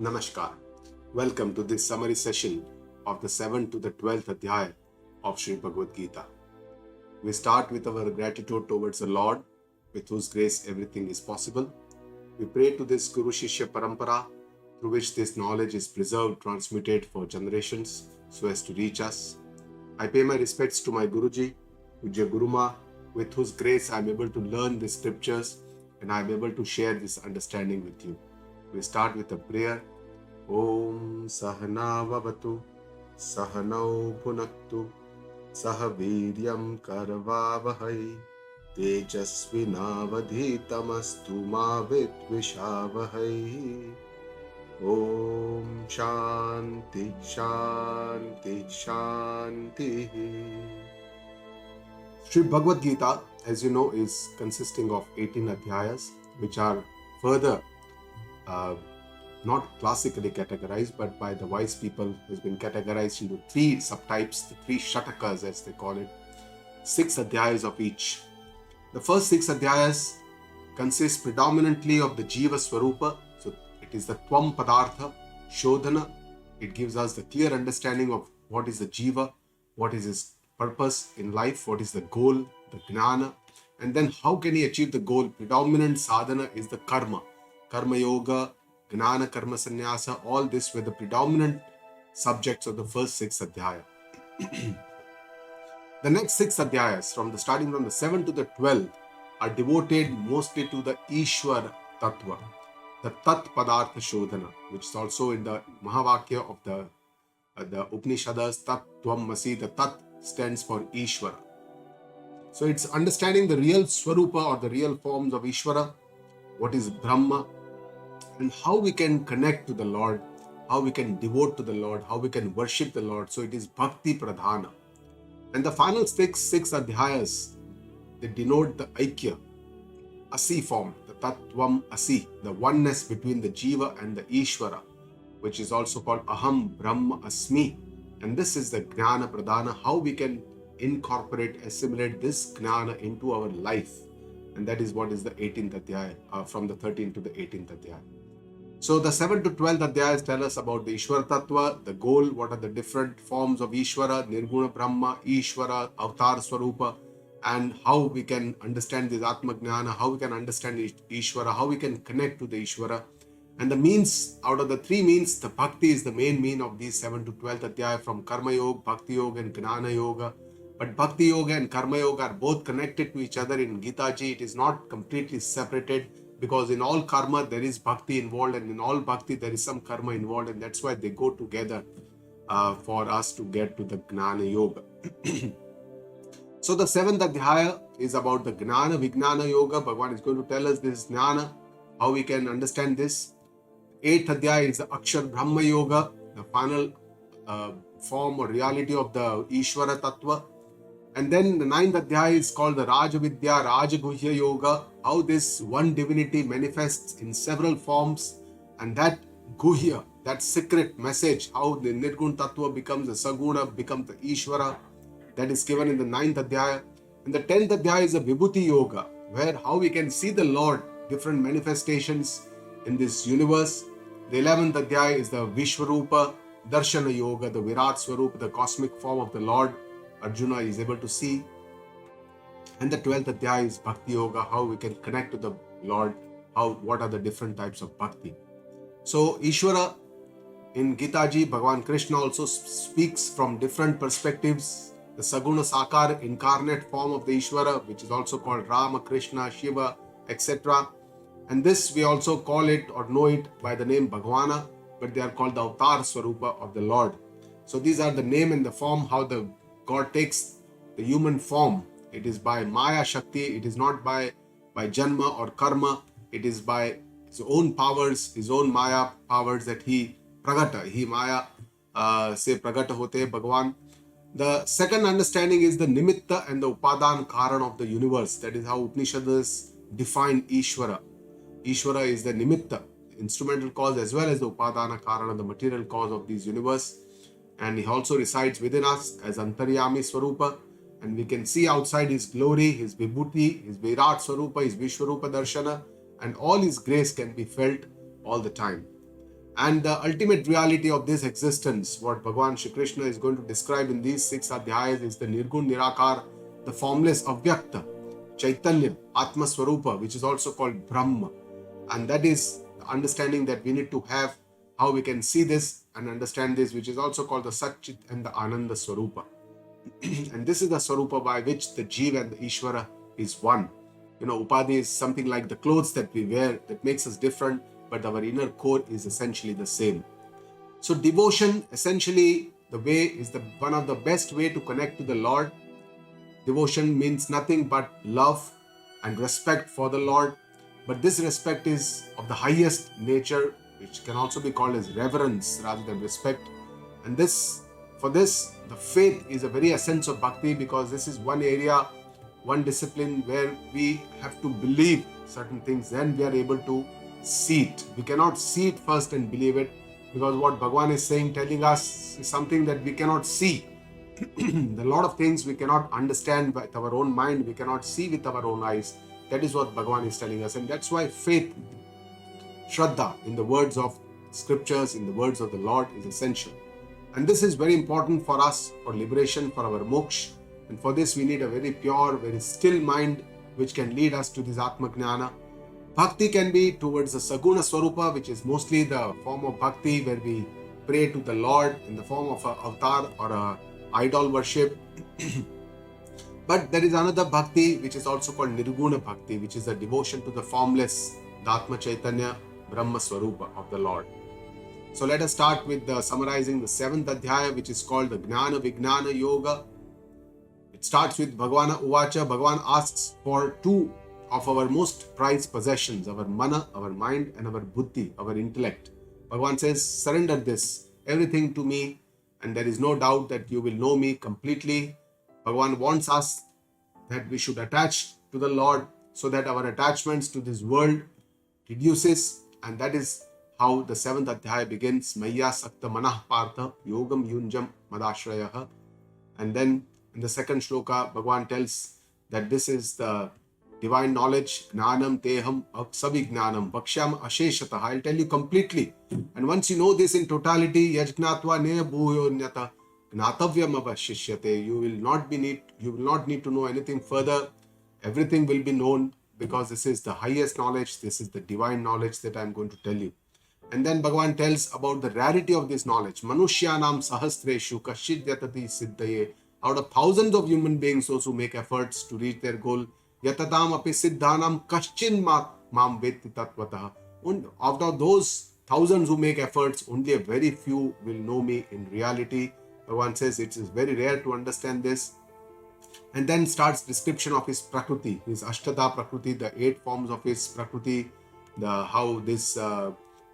Namaskar. Welcome to this summary session of the 7th to the 12th Adhyaya of Sri Bhagavad Gita. We start with our gratitude towards the Lord, with whose grace everything is possible. We pray to this Guru Shishya Parampara, through which this knowledge is preserved, transmitted for generations, so as to reach us. I pay my respects to my Guruji, Pujya Guruma, with whose grace I am able to learn the scriptures and I am able to share this understanding with you. We start with a prayer. Om Sahana Vavatu Sahanau Bhunaktu Sah Viryam Karavavahai Tejasvinavadhitamastu Ma Vidvishavahai. Om Shanti Shanti Shanti. Sri Bhagavad Gita, as you know, is consisting of 18 adhyayas, which are further not classically categorized, but by the wise people has been categorized into three subtypes, the three shatakas as they call it, 6 adhyayas of each. The first 6 adhyayas consist predominantly of the Jiva Swarupa, so it is the Tvam Padartha, Shodhana. It gives us the clear understanding of what is the Jiva, what is his purpose in life, what is the goal, the Gnana, and then how can he achieve the goal. Predominant sadhana is the Karma, Karma Yoga, Gnana, Karma Sannyasa, all this were the predominant subjects of the first 6 adhyaya. The next 6 adhyayas, starting from the 7th to the 12th, are devoted mostly to the Ishwar Tattva, the Tat Padartha Shodhana, which is also in the Mahavakya of the Upanishads, Tat Tvam Masi. The Tat stands for Ishwara. So it's understanding the real Swarupa or the real forms of Ishwara, what is Brahma, and how we can connect to the Lord, how we can devote to the Lord, how we can worship the Lord. So it is Bhakti Pradhana. And the final 6 adhyayas, they denote the Aikya, Asi form, the Tattvam Asi, the oneness between the Jiva and the Ishvara, which is also called Aham Brahma Asmi. And this is the Gnana Pradhana, how we can incorporate, assimilate this Gnana into our life. And that is what is the 18th adhyaya, from the 13th to the 18th adhyaya. So the 7th to 12th adhyayas tell us about the Ishwara Tattva, the goal, what are the different forms of Ishwara, Nirguna Brahma, Ishwara, Avatar Swarupa, and how we can understand this Atma Gnana, how we can understand Ishwara, how we can connect to the Ishwara. And the means, out of the 3 means, the Bhakti is the main mean of these 7 to 12th adhyaya, from Karma Yoga, Bhakti Yoga and Gnana Yoga. But Bhakti Yoga and Karma Yoga are both connected to each other in Gita Ji. It is not completely separated, because in all karma there is bhakti involved, and in all bhakti there is some karma involved, and that's why they go together for us to get to the Gnana Yoga. So the 7th adhyaya is about the Gnana Vijnana Yoga. Bhagavan is going to tell us this Gnana, how we can understand this. 8th adhyaya is the Akshar Brahma Yoga, the final form or reality of the Ishvara Tattva. And then the 9th adhyaya is called the Rajavidya Rajaguhya Yoga, how this one divinity manifests in several forms, and that Guhya, that secret message, how the Nirgun Tattva becomes the Saguna, becomes the Ishvara, that is given in the 9th adhyaya. And the 10th adhyaya is the Vibhuti Yoga, where how we can see the Lord, different manifestations in this universe. The 11th adhyaya is the Vishwarupa Darshana Yoga, the Virat Swarupa, the cosmic form of the Lord Arjuna is able to see. And the 12th adhyaya is Bhakti Yoga, how we can connect to the Lord, what are the different types of Bhakti. So Ishvara, in Gita Ji, Bhagavan Krishna also speaks from different perspectives. The Saguna Sakar, incarnate form of the Ishvara, which is also called Rama, Krishna, Shiva, etc. And this we also call it or know it by the name Bhagavana, but they are called the Avatar Swarupa of the Lord. So these are the name and the form, how the God takes the human form. It is by Maya Shakti, it is not by Janma or Karma, it is by his own powers, his own Maya powers that he Pragata, he Maya se Pragata hote Bhagavan. The second understanding is the Nimitta and the Upadan Karan of the universe. That is how Upanishads define Ishvara. Ishvara is the Nimitta, instrumental cause, as well as the Upadana Karana, the material cause of this universe. And he also resides within us as Antaryami Swarupa, and we can see outside his glory, his Vibhuti, his Virat Swarupa, his Vishwarupa Darshana, and all his grace can be felt all the time. And the ultimate reality of this existence, what Bhagavan Shri Krishna is going to describe in these 6 adhyayas, is the Nirgun Nirakar, the formless Avyakta, Chaitanya, Atma Swarupa, which is also called Brahma. And that is the understanding that we need to have, how we can see this and understand this, which is also called the Satchit and the Ananda Swarupa. And this is the Swarupa by which the Jiva and the Ishvara is one. Upadhi is something like the clothes that we wear that makes us different, but our inner core is essentially the same. So devotion, essentially, the way is one of the best way to connect to the Lord. Devotion means nothing but love and respect for the Lord. But this respect is of the highest nature, which can also be called as reverence rather than respect. And for this, the faith is a very essence of bhakti, because this is one area, one discipline where we have to believe certain things, then we are able to see it. We cannot see it first and believe it, because what Bhagavan is saying, telling us, is something that we cannot see. A lot of things we cannot understand with our own mind, we cannot see with our own eyes. That is what Bhagavan is telling us. And that's why faith, Shraddha, in the words of scriptures, in the words of the Lord, is essential. And this is very important for us, for liberation, for our moksha. And for this we need a very pure, very still mind, which can lead us to this Atma Gnana. Bhakti can be towards the Saguna Swarupa, which is mostly the form of bhakti where we pray to the Lord in the form of an avatar or a idol worship. But there is another bhakti which is also called Nirguna Bhakti, which is a devotion to the formless, the Atma Chaitanya, Brahma Swarupa of the Lord. So let us start with summarizing the 7th adhyaya, which is called the Gnana Vijnana Yoga. It starts with Bhagavana Uvacha. Bhagavan asks for 2 of our most prized possessions, our mana, our mind, and our buddhi, our intellect. Bhagavan says, surrender this, everything to me, and there is no doubt that you will know me completely. Bhagavan wants us that we should attach to the Lord so that our attachments to this world reduces, and that is how the 7th adhyaya begins. Maya Sakta Manah Partha Yogam Yunjam Madashrayaha. And then in the 2nd shloka, Bhagavan tells that this is the divine knowledge, Gnanam Teham Savignanam Bhakshyam Asheshatah. I'll tell you completely. And once you know this in totality, Yajgnatva Ne Bhuyonyata Gnatavyam Avashishyate. You will not need to know anything further. Everything will be known, because this is the highest knowledge. This is the divine knowledge that I'm going to tell you. And then Bhagavan tells about the rarity of this knowledge. Manushyanam Sahastreshu Kashid Yatati Siddhaye. Out of thousands of human beings, those who make efforts to reach their goal, Yatadam api siddhanam kaschin mam vetti tatvataha. Out of those thousands who make efforts, only a very few will know me in reality. Bhagavan says it is very rare to understand this. And then starts description of his Prakriti, his Ashtadha Prakriti, the 8 forms of his Prakriti, how this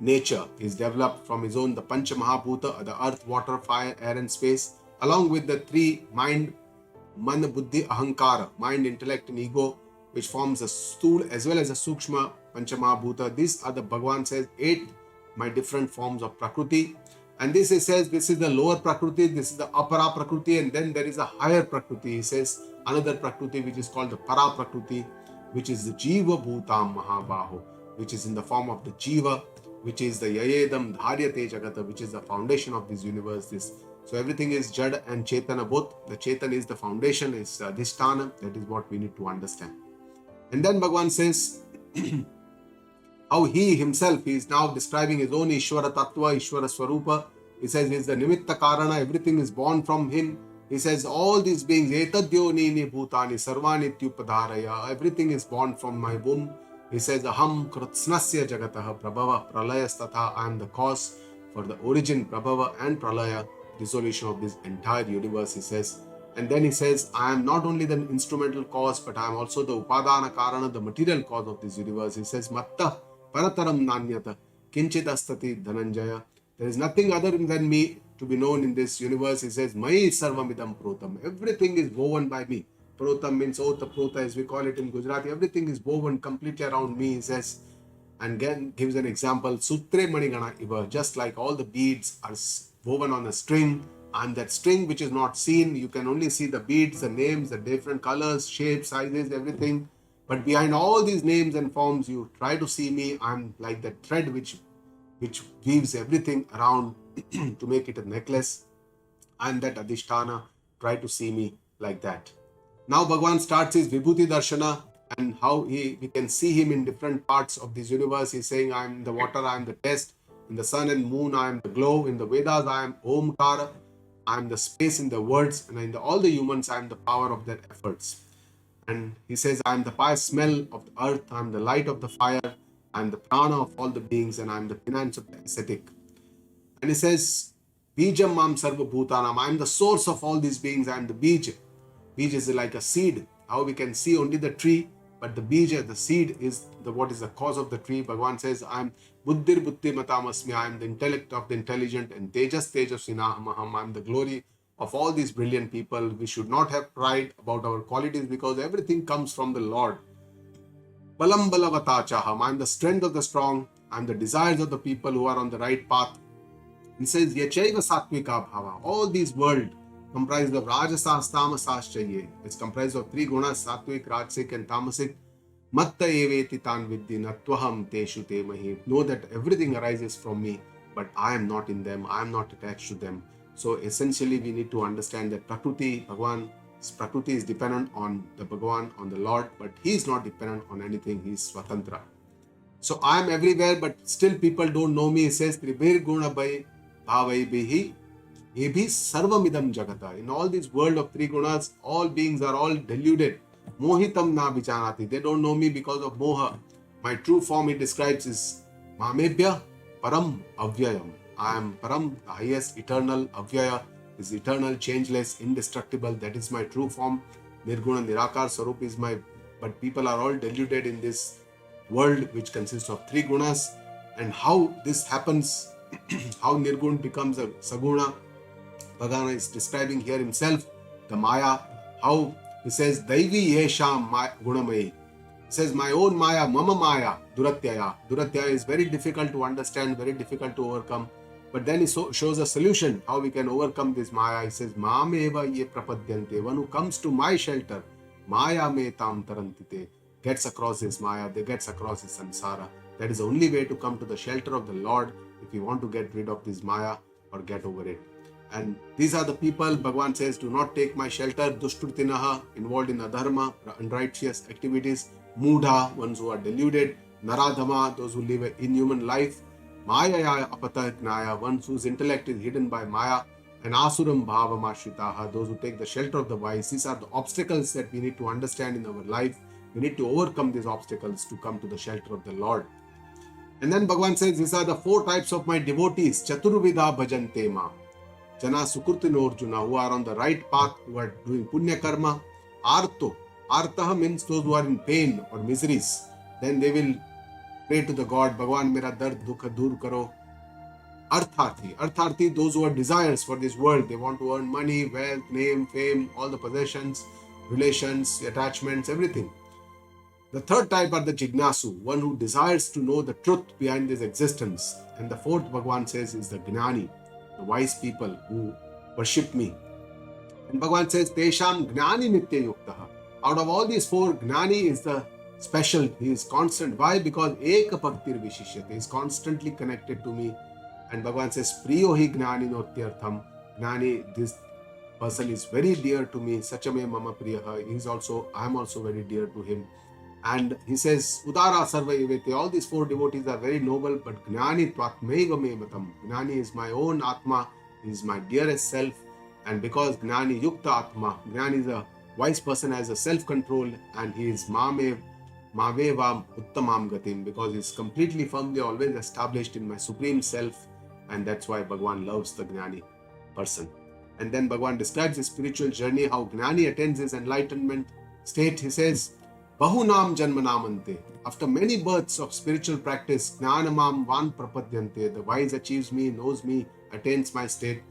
nature is developed from his own, the Pancha Mahabhuta, the earth, water, fire, air and space, along with the 3 mind, Mana, Buddhi, Ahankara, mind, intellect and ego, which forms a Sthul as well as a Sukshma Pancha Mahabhuta. These are the, Bhagavan says, 8 my different forms of Prakriti. And this he says, this is the lower Prakriti, this is the Apara Prakriti, and then there is a higher Prakriti. He says another Prakriti which is called the Para Prakriti, which is the Jiva Bhutam Mahabaho, which is in the form of the Jiva, which is the Yayedam Dharyate Jagata, which is the foundation of this universe. So everything is Jada and Chetana both. The Chetan is the foundation, is Adhisthana. That is what we need to understand. And then Bhagavan says how he himself, he is now describing his own Ishvara Tattva, Ishvara Swarupa. He says he is the Nimitta Karana, everything is born from him. He says all these beings, Etadyonini Bhutani Sarvani Tyupadharaya, everything is born from my womb. He says, Aham Krutsnasya Jagataha Prabhava Pralayas I am the cause for the origin, Prabhava and Pralaya, dissolution of this entire universe, he says. And then he says, I am not only the instrumental cause, but I am also the Upadana Karana, the material cause of this universe. He says, Matta Parataram Nanyata Kinchit Astati Dhananjaya. There is nothing other than me to be known in this universe. He says, Mai Sarvamidam Protam. Everything is woven by me. Protam means Ota Prota, as we call it in Gujarati. Everything is woven completely around me, he says. And again gives an example, Sutre Manigana Iva, just like all the beads are woven on a string, and that string which is not seen, you can only see the beads, the names, the different colors, shapes, sizes, everything. But behind all these names and forms, you try to see me. I'm like that thread which which weaves everything around to make it a necklace. I am that Adhisthana. Try to see me like that. Now Bhagavan starts his Vibhuti Darshana, and how we can see him in different parts of this universe. He's saying, I am the water, I am the test. In the sun and moon, I am the glow. In the Vedas, I am Omkara. I am the space in the words. And in all the humans, I am the power of their efforts. And he says, I am the pious smell of the earth. I am the light of the fire. I am the prana of all the beings. And I am the finance of the ascetic. And he says, Bijam mam sarva bhutanam. I am the source of all these beings. I am the bija. Bija is like a seed. How we can see only the tree, but the bija, the seed, is what is the cause of the tree. Bhagavan says, I am buddhir buddhi matamasmi. I am the intellect of the intelligent, and tejas tejasvinaham. I am the glory of all these brilliant people. We should not have pride about our qualities, because everything comes from the Lord. Balam balavatachaham. I am the strength of the strong. I am the desires of the people who are on the right path. He says, Yachaiva Satvika Bhava. All these world comprised of Rajasas, Tamasas Chahiye. It's comprised of three gunas, Satvik, Rajasic and Tamasic. Matta eveti tan vidhi natvaham teshu te mahi. Know that everything arises from me, but I am not in them. I am not attached to them. So essentially we need to understand that Prakriti, Bhagavan, Prakriti is dependent on the Bhagavan, on the Lord, but he is not dependent on anything. He is Swatantra. So I am everywhere, but still people don't know me. He says, Tribhir guna bhai bhavai bihi ebhi sarvamidam jagata. In all this world of three gunas, all beings are all deluded. Mohitam na vichanati. They don't know me because of moha. My true form, he describes, is Mamebhya param avyayam. I am param, the highest, eternal. Avyaya is eternal, changeless, indestructible. That is my true form. Nirguna Nirakar Sarup is my... But people are all deluded in this world which consists of three gunas. And how this happens, how Nirgun becomes a Saguna, Bhagavan is describing here himself, the Maya, how he says, Daivi Yesham Gunamayi. He says, my own Maya, Mama Maya, Duratyaya. Duratyaya is very difficult to understand, very difficult to overcome. But then he shows a solution, how we can overcome this Maya. He says, Maameva ye prapadyante. One who comes to my shelter, Maya me tam tarantite, gets across his Maya, they gets across his samsara. That is the only way to come to the shelter of the Lord if you want to get rid of this Maya or get over it. And these are the people, Bhagavan says, do not take my shelter. Dushtutinaha, involved in adharma, unrighteous activities. Mudha, ones who are deluded. Naradhama, those who live an inhuman life. Mayaya apatahnaya, ones whose intellect is hidden by Maya. And Asuram bhavamashitaha, those who take the shelter of the wise. These are the obstacles that we need to understand in our life. We need to overcome these obstacles to come to the shelter of the Lord. And then Bhagavan says, these are the four types of my devotees. Chaturvida bhajante ma. Jana Sukrutino Arjuna, who are on the right path, who are doing Punya Karma. Arto. Artaha means those who are in pain or miseries. Then they will pray to the God, Bhagavan mera dard dukha dur karo. Artharthi. Artharthi, those who have desires for this world. They want to earn money, wealth, name, fame, all the possessions, relations, attachments, everything. The third type are the Jignasu, one who desires to know the truth behind this existence. And the fourth, Bhagavan says, is the Gnani, the wise people who worship me. And Bhagavan says, Tesham Gnani Nitya Yuktaha. Out of all these four, Gnani is the special. He is constant. Why? Because Eka Bhaktir Vishishyate. He is constantly connected to me. And Bhagavan says, Priyo hi Gnani Notyartham. Gnani, this person is very dear to me. Sachame Mama Priyaha. I am also very dear to him. And he says, Udara Sarva Ivete. All these four devotees are very noble, but Gnani Twatmaiva Me Matam. Gnani is my own Atma. He is my dearest self. And because Gnani Yukta Atma, Gnani is a wise person, has a self-control, and he is Mavevam Uttamam Gatim, because he is completely firmly always established in my supreme self. And that's why Bhagavan loves the Gnani person. And then Bhagavan describes his spiritual journey, how Gnani attains his enlightenment state. He says, Bahunam Janmanamante. After many births of spiritual practice, Jnanamam Van Prapadyante. The wise achieves me, knows me, attains my state.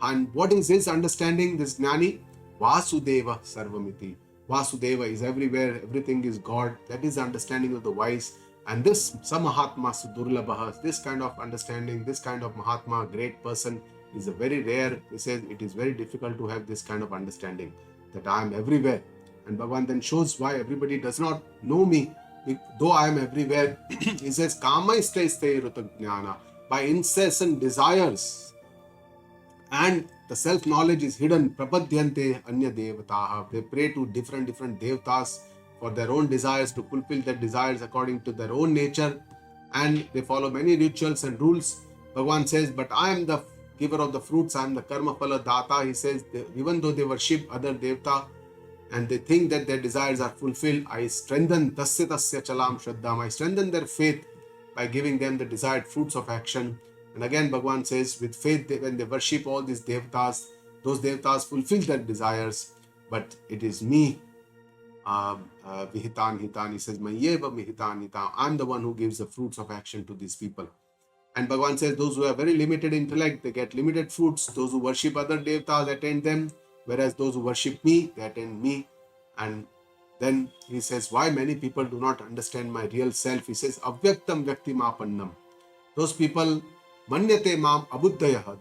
And what is his understanding, this Gnani? Vasudeva Sarvamiti. Vasudeva is everywhere, everything is God. That is the understanding of the wise. And this Samahatma Sudurlabha, this kind of understanding, this kind of Mahatma, great person, is a very rare. He says it is very difficult to have this kind of understanding, that I am everywhere. And Bhagavan then shows why everybody does not know me, though I am everywhere. He says, Kama Istaistae Ruta Jnana. by incessant desires, and the self-knowledge is hidden. Prapadyante anya devataha. They pray to different devatas for their own desires, to fulfill their desires according to their own nature, and they follow many rituals and rules. Bhagavan says, but I am the giver of the fruits, I am the karma phala data. He says, even though they worship other devata and they think that their desires are fulfilled, I strengthen tasya tasya chalam shraddham. I strengthen their faith by giving them the desired fruits of action. And again, Bhagavan says, with faith, when they worship all these devatas, those devatas fulfill their desires. But it is me, vihitan hitan. He says, Mayeva mihitan hitan. I'm the one who gives the fruits of action to these people. And Bhagavan says, those who have very limited intellect, they get limited fruits. Those who worship other devatas attend them, whereas those who worship me, they attend me. And then he says, why many people do not understand my real self? He says, avyaktam vyaktimapannam. Those people, manyate mam abuddhaya.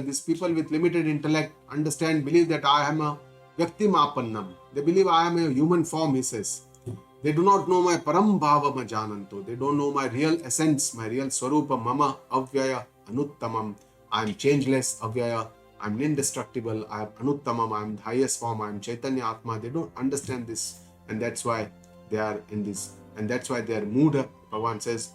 These people with limited intellect believe that I am a vyaktimapannam. They believe I am a human form, he says. They do not know my param bhava majananto. They don't know my real essence, my real swarupa, mama avyaya anuttamam. I am changeless, avyaya. I am indestructible, I am anuttamam, I am the highest form, I am Chaitanya Atma. They don't understand this, and that's why they are in this, and that's why they are mood. Bhagavan says,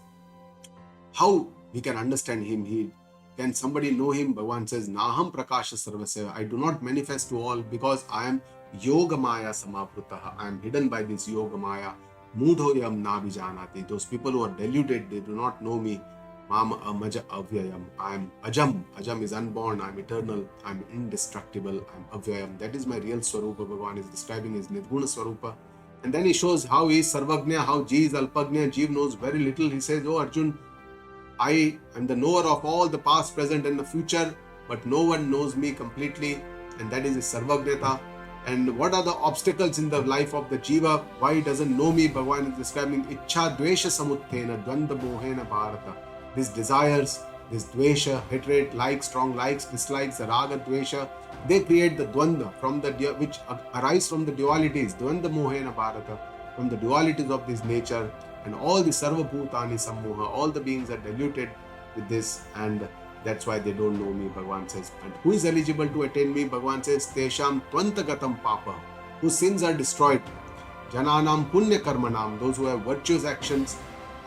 how we can understand him? Can somebody know him? Bhagavan says, Naham prakasha sarvasya. I do not manifest to all because I am yoga maya samaprutaha. I am hidden by this yoga maya. Mudhoyam nabijanati. Those people who are deluded, they do not know me. Mam amaja avyayam. I am ajam. Ajam is unborn. I am eternal. I am indestructible. I am avyayam. That is my real swarupa. Bhagavan is describing his nirguna swarupa. And then he shows how he is sarvagnya, how Ji is alpagnya. Jeev knows very little. He says, oh Arjun, I am the knower of all the past, present and the future, but no one knows me completely, and that is his sarvagnyata. And what are the obstacles in the life of the jiva? Why he doesn't know me? Bhagavan is describing ichha dvesha samuttena dvanda mohena bharata. These desires, this dvesha, hatred, likes, strong likes, dislikes, the raga, dvesha, they create the dvanda which arise from the dualities, dvanda mohena bharata, from the dualities of this nature. And all the sarva bhutani sammoha, all the beings are diluted with this, and that's why they don't know me, Bhagavan says. And who is eligible to attain me? Bhagavan says, Tesham tvantagatam papa, whose sins are destroyed. Jananam punya karmanam, those who have virtuous actions.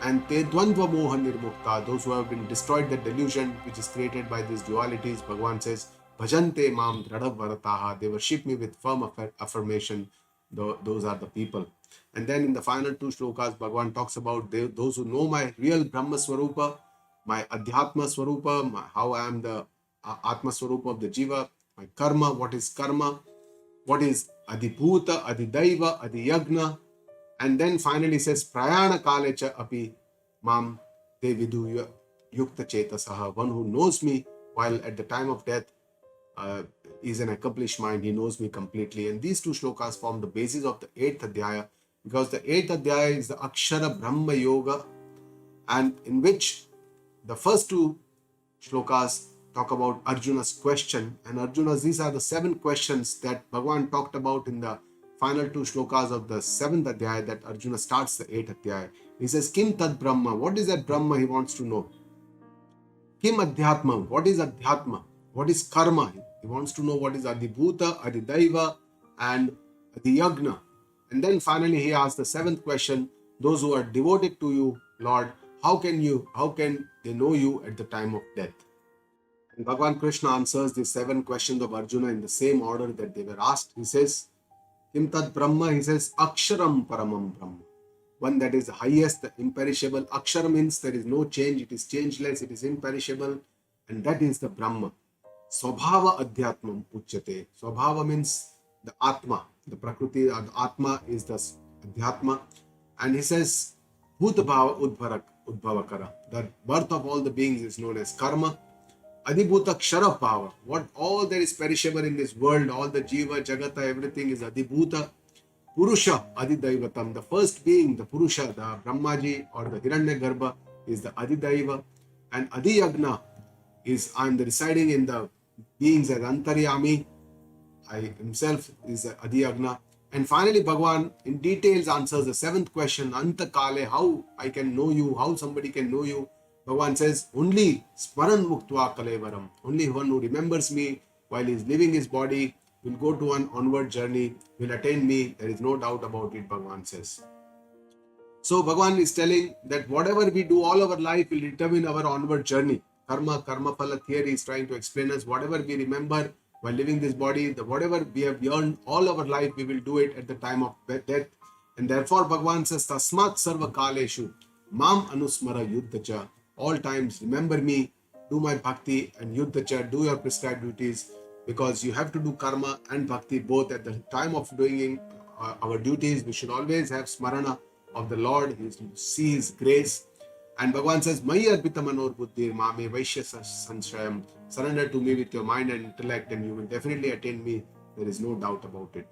And te dvandva moha nirmukta, those who have been destroyed the delusion which is created by these dualities. Bhagavan says, Bhajante mam dhradav varataha, they worship me with firm affirmation. Those are the people. And then in the final two shlokas, Bhagavan talks about those who know my real Brahma Swarupa, my Adhyatma Swarupa, how I am the Atma Swarupa of the Jiva, my karma, what is karma, what is Adibhuta, Adidaiva, Adiyagna. And then finally says, Prayana Kalecha api mam te vidu yukta chetasaha, one who knows me while at the time of death is an accomplished mind, he knows me completely. And these two shlokas form the basis of the 8th Adhyaya, because the 8th Adhyaya is the Akshara Brahma Yoga, and in which the first two shlokas talk about Arjuna's question. And these are the 7 questions that Bhagavan talked about in the final two shlokas of the 7th Adhyaya, that Arjuna starts the 8th Adhyaya. He says, Kim Tad Brahma, what is that Brahma? He wants to know. Kim Adhyatma, what is Adhyatma? What is karma? He wants to know what is Adibhuta, Adidaiva, and Adiyagna. And then finally he asks the 7th question, those who are devoted to you, Lord, how can they know you at the time of death? And Bhagavan Krishna answers the 7 questions of Arjuna in the same order that they were asked. He says, Kim Tad Brahma, he says, Aksharam Paramam Brahma. One that is the highest, the imperishable. Akshara means there is no change, it is changeless, it is imperishable, and that is the Brahma. Swabhava Adhyatmam Uchyate. Swabhava means the Atma, the Prakriti, the Atma is the Adhyatma. And he says, Bhutabhava Udbhavakara. The birth of all the beings is known as Karma. Adibhuta Kshara Bhava. What all that is perishable in this world, all the Jiva, Jagata, everything is Adibhuta. Purusha Adidaivatam. The first being, the Purusha, the Brahmaji or the Hiranyagarbha is the Adidaiva. And Adiyagna is, I am the residing in the beings as Antaryami. I himself is Adiyagna. And finally, Bhagavan in details answers the 7th question, Anta Kale, how I can know you, how somebody can know you. Bhagavan says, only Smaran Muktva Kalevaram, only one who remembers me while he is leaving his body will go to an onward journey, will attain me. There is no doubt about it, Bhagavan says. So Bhagavan is telling that whatever we do all our life will determine our onward journey. Karma phala theory is trying to explain us whatever we remember while living this body, whatever we have yearned all our life, we will do it at the time of death. And therefore Bhagavan says, Tasmat Sarva Kaleshu, Mam Anusmara Yuddhacha. All times remember me, do my bhakti, and Yuddhacha, do your prescribed duties, because you have to do karma and bhakti both at the time of doing our duties. We should always have smarana of the Lord, see His grace. And Bhagavan says, Maya Arpitamanor Buddhir Mame Vaishya Sanshayam. Surrender to me with your mind and intellect, and you will definitely attain me. There is no doubt about it.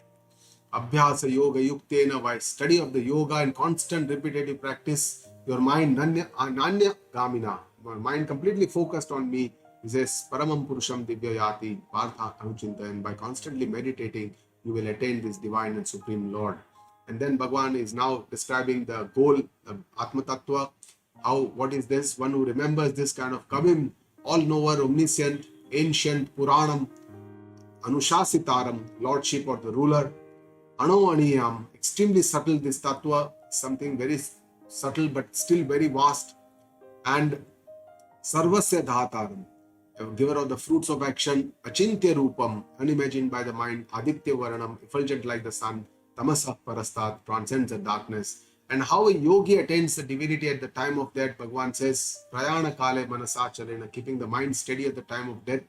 Abhyasa Yoga Yuktena, by study of the yoga and constant repetitive practice, your mind Nanya Gamina, your mind completely focused on me. He says, Paramam Purusham Divyayati Partha Anuchinta, and by constantly meditating, you will attain this divine and supreme Lord. And then Bhagavan is now describing the goal, the Atma Tattva. What is this? One who remembers this kind of Kavim, all-knower, omniscient, ancient, Puranam, Anushasitaram, lordship or the ruler, Ano extremely subtle, this Tattva, something very subtle but still very vast, and Sarvasya Dhataram, giver of the fruits of action, Achintya Rupam, unimagined by the mind, Aditya Varanam, effulgent like the sun, Tamasa Parastat, transcends the darkness. And how a yogi attains the divinity at the time of death, Bhagavan says, Prayana Kale Manasacharena, keeping the mind steady at the time of death.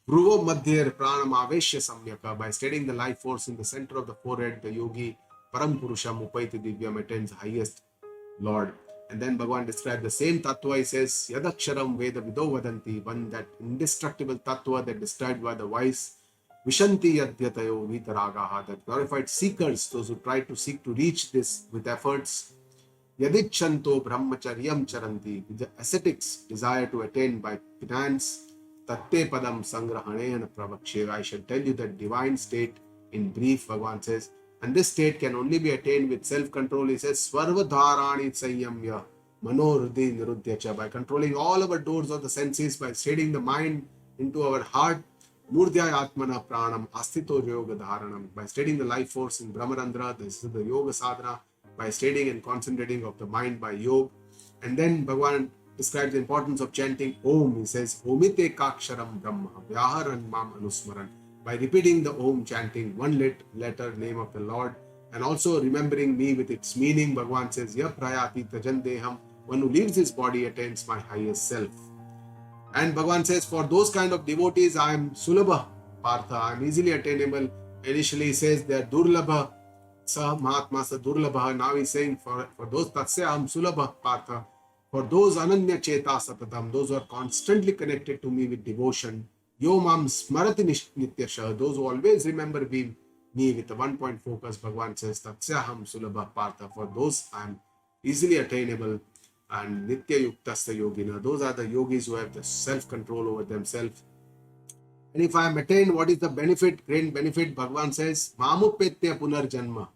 Ruvo Madhyar Pranam Aveshya Samyaka, by steadying the life force in the center of the forehead, the yogi Param Purusham Upaiti Divyam attains the highest Lord. And then Bhagavan describes the same Tattva. He says, Yadaksharam Veda Vido Vadanti, one that indestructible Tattva that described by the wise, Vishanti Yadyatayo Vitaragaha, that glorified seekers, those who try to seek to reach this with efforts. Yadichanto Brahmacharyam Charanti, with the ascetics desire to attain by penance. Tatte Padam Sangrahanayana Pravakshe, I shall tell you that divine state in brief, Bhagavan says, and this state can only be attained with self-control. He says, Svarvadharani Sanyamya Manorudhi Nirudhyacha, by controlling all our doors of the senses, by steadying the mind into our heart. Murdhyaya Atmana Pranam Astito Yoga Dharanam, by steadying the life force in Brahmarandra, this is the yoga sadhana, by steadying and concentrating of the mind by yoga. And then Bhagavan describes the importance of chanting Om. He says, Omite Kaksharam Brahma Vyaharan Mam Anusmaran, by repeating the Om, chanting one letter name of the Lord, and also remembering me with its meaning. Bhagavan says, Ya Prayati Tajandeham, one who leaves his body attains my highest self. And Bhagavan says, for those kind of devotees, I am Sulabha Partha, I am easily attainable. Initially he says they are Durlabha, Sah Mahatma Sa Durlabha. Now he's saying for those Tatsya Aham Sulabha Partha, for those Ananya Cheta Satatam, those who are constantly connected to me with devotion, Yo Mam Smarati Nityasha, those who always remember me with a one-point focus, Bhagavan says, Tatsya Aham Sulabha Partha, for those I am easily attainable. And Nitya Yuktasya Yogina, those are the yogis who have the self-control over themselves. And if I am attained, what is the benefit, great benefit? Bhagavan says, Mamupetya Punarjanma.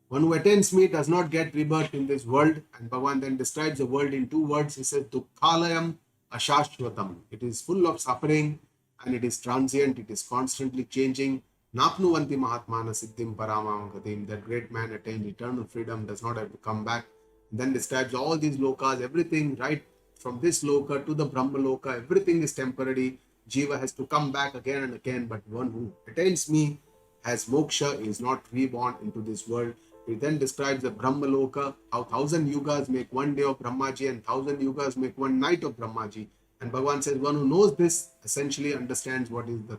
One who attains me does not get rebirth in this world. And Bhagavan then describes the world in two words. He says, Dukkhalayam Ashashvatam. It is full of suffering and it is transient, it is constantly changing. Napnuvanti Mahatmana Siddhim Paramam Gatim. That great man attains eternal freedom, does not have to come back. Then describes all these lokas, everything right from this loka to the Brahma loka, everything is temporary. Jiva has to come back again and again, but one who attains me has moksha, is not reborn into this world. He then describes the Brahma loka, how 1,000 yugas make one day of Brahmaji and 1,000 yugas make one night of Brahmaji. And Bhagavan says one who knows this essentially understands what is the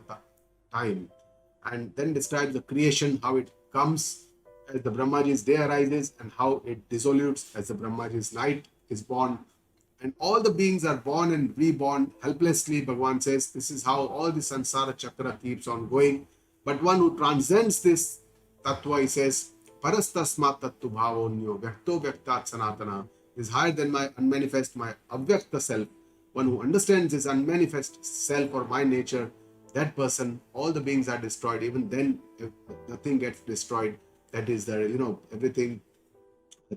time. And then describes the creation, how it comes as the Brahmaji's day arises and how it dissolutes as the Brahmaji's night is born. And all the beings are born and reborn helplessly, Bhagavan says. This is how all the samsara chakra keeps on going. But one who transcends this tattva, he says, Parastasmat tattu bhavonyo vyakto vyaktat sanatana, is higher than my unmanifest, my avyakta self. One who understands his unmanifest self or my nature, that person, all the beings are destroyed. Even then, if nothing gets destroyed, that is the, everything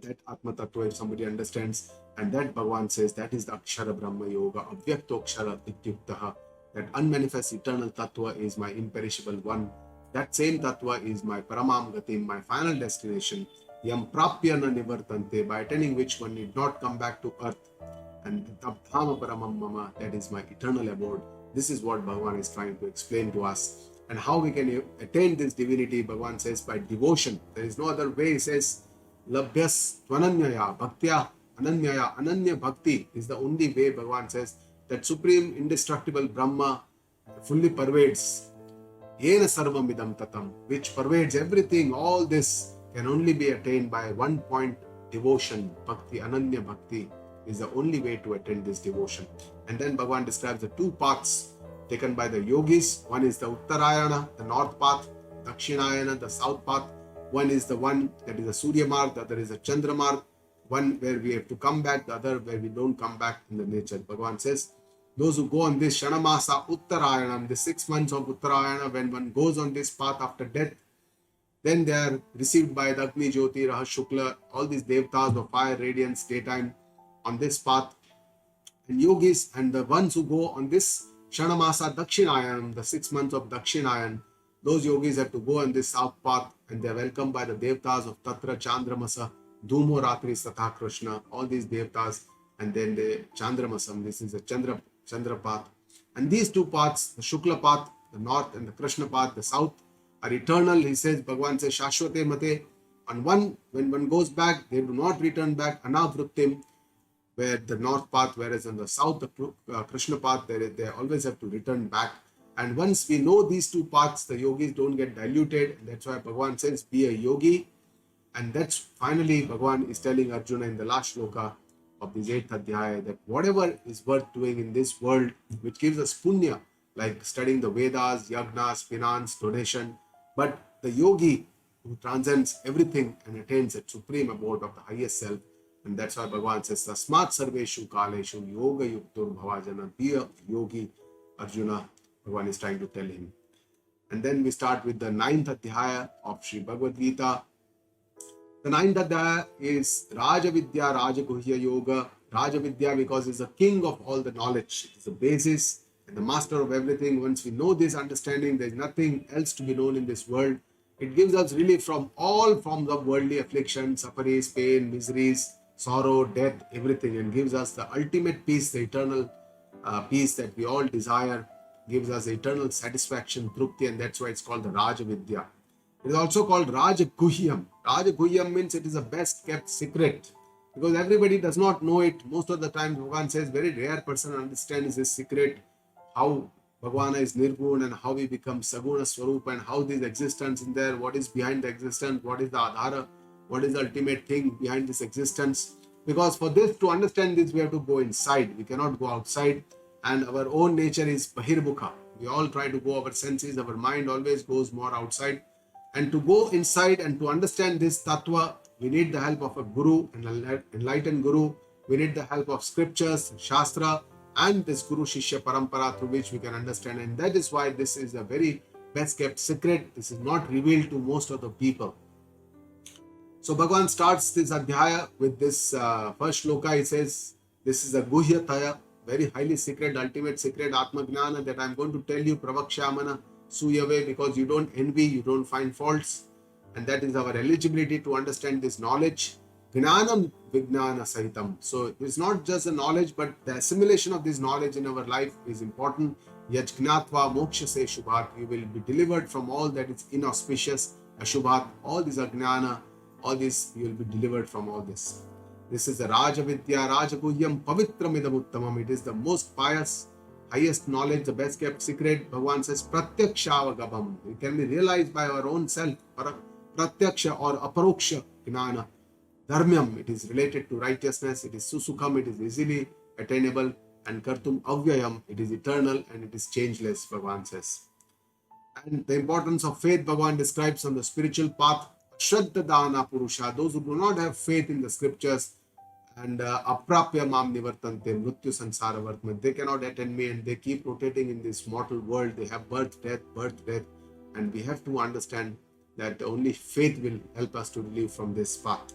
that Atma Tattva, if somebody understands, and that Bhagavan says that is the Akshara Brahma Yoga, Avyakto Akshara Ityuktaha, that unmanifest eternal Tattva is my imperishable one. That same Tattva is my Paramam Gatim, my final destination, Yam Prapya Na Nivartante, by attaining which one need not come back to earth. And Tabdhama Paramam Mama, that is my eternal abode. This is what Bhagavan is trying to explain to us. And how we can attain this divinity, Bhagavan says, by devotion. There is no other way. He says, Labhyas Tvananyaya Bhaktya Ananyaya. Ananya Bhakti is the only way, Bhagavan says, that supreme indestructible Brahma fully pervades. Yena Sarvam Idam Tatam, which pervades everything. All this can only be attained by one point devotion. Bhakti, Ananya Bhakti is the only way to attain this devotion. And then Bhagavan describes the two paths taken by the yogis. One is the Uttarayana, the north path, Dakshinayana, the south path. One is the one that is a Surya Marg, the other is a Chandra Marg. One where we have to come back, the other where we don't come back in the nature. Bhagavan says, those who go on this Shanamasa Uttarayanam, the 6 months of Uttarayana, when one goes on this path after death, then they are received by the Agni Jyoti, Raha Shukla, all these Devtas of fire, radiance, daytime on this path. And yogis and the ones who go on this Shanamasa Dakshinayan, the 6 months of Dakshinayan, those yogis have to go on this south path and they are welcomed by the Devtas of Tatra, Chandramasa, Dhumo Ratri, Satha Krishna, all these Devtas, and then the Chandramasam, this is the Chandra path. And these two paths, the Shukla path, the north, and the Krishna path, the south, are eternal. He says, Bhagavan says, Shashwate Mate. And one, when one goes back, they do not return back. Anavrittim, where the north path, whereas on the south, the Krishna path, they always have to return back. And once we know these two paths, the yogis don't get diluted. And that's why Bhagavan says, be a yogi. And that's finally Bhagavan is telling Arjuna in the last shloka of this 8th Adhyaya that whatever is worth doing in this world, which gives us punya, like studying the Vedas, yagnas, finance, donation, but the yogi who transcends everything and attains that supreme abode of the highest self. And that's why Bhagavan says, Tasmat Sarveshu Kaleshu Yoga Yuktur Bhavajana, be a yogi, Arjuna, Bhagavan is trying to tell him. And then we start with the 9th Adhyaya of Sri Bhagavad Gita. The 9th Adhyaya is Rajavidya Rajaguhya Yoga. Rajavidya because it's the king of all the knowledge. It's the basis and the master of everything. Once we know this understanding, there's nothing else to be known in this world. It gives us relief from all forms of worldly affliction, sufferings, pain, miseries, sorrow, death, everything, and gives us the ultimate peace, the eternal peace that we all desire, gives us eternal satisfaction, trupti, and that's why it's called the Rajavidya. It is also called Rajaguhyam. Rajaguhyam means it is the best kept secret because everybody does not know it. Most of the time, Bhagavan says very rare person understands this secret, how Bhagavana is Nirgun and how we become Saguna Swarupa and how this existence in there, what is behind the existence, what is the Adhara, what is the ultimate thing behind this existence. Because for this, to understand this, we have to go inside. We cannot go outside. And our own nature is Bahirbukha. We all try to go our senses, our mind always goes more outside. And to go inside and to understand this tattva, we need the help of a guru, an enlightened guru. We need the help of scriptures, shastra, and this Guru Shishya Parampara through which we can understand. And that is why this is a very best kept secret. This is not revealed to most of the people. So Bhagavan starts this Adhyaya with this first shloka. He says, this is a Guhyataya, very highly secret, ultimate secret, Atma Gnana that I am going to tell you, Pravakshamana. Suyave, because you don't envy, you don't find faults, and that is our eligibility to understand this knowledge. Gnanam Vignana Sahitam. So it's not just the knowledge, but the assimilation of this knowledge in our life is important. Yaj Gnatva Moksha Se Shubhat. You will be delivered from all that is inauspicious, Ashubhat, all these Agnana, all this, you will be delivered from all this. This is the Rajavidya, Rajaguhyam, Pavitramidam Uttamam. It is the most pious, highest knowledge, the best kept secret. Bhagavan says, Pratyakshavagamam. It can be realized by our own self. Pratyaksha or Aparoksha Gnana. Dharmyam, it is related to righteousness. It is Susukham, it is easily attainable. And Kartum Avyayam, it is eternal and it is changeless, Bhagavan says. And the importance of faith, Bhagavan describes on the spiritual path. Shraddha Dana Purusha, those who do not have faith in the scriptures, and aprapya mam nivartante mrityu sansara vartman, they cannot attain me and they keep rotating in this mortal world. They have birth, death, and we have to understand that only faith will help us to relieve from this path.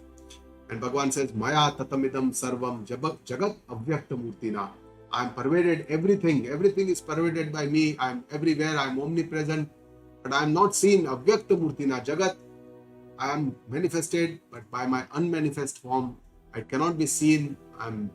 And Bhagavan says, Maya tatamidam sarvam jagat avyakta murtina. I am pervaded everything. Everything is pervaded by me. I am everywhere. I am omnipresent. But I am not seen. Avyakta murtina. Jagat, I am manifested, but by my unmanifest form, I cannot be seen. I'm,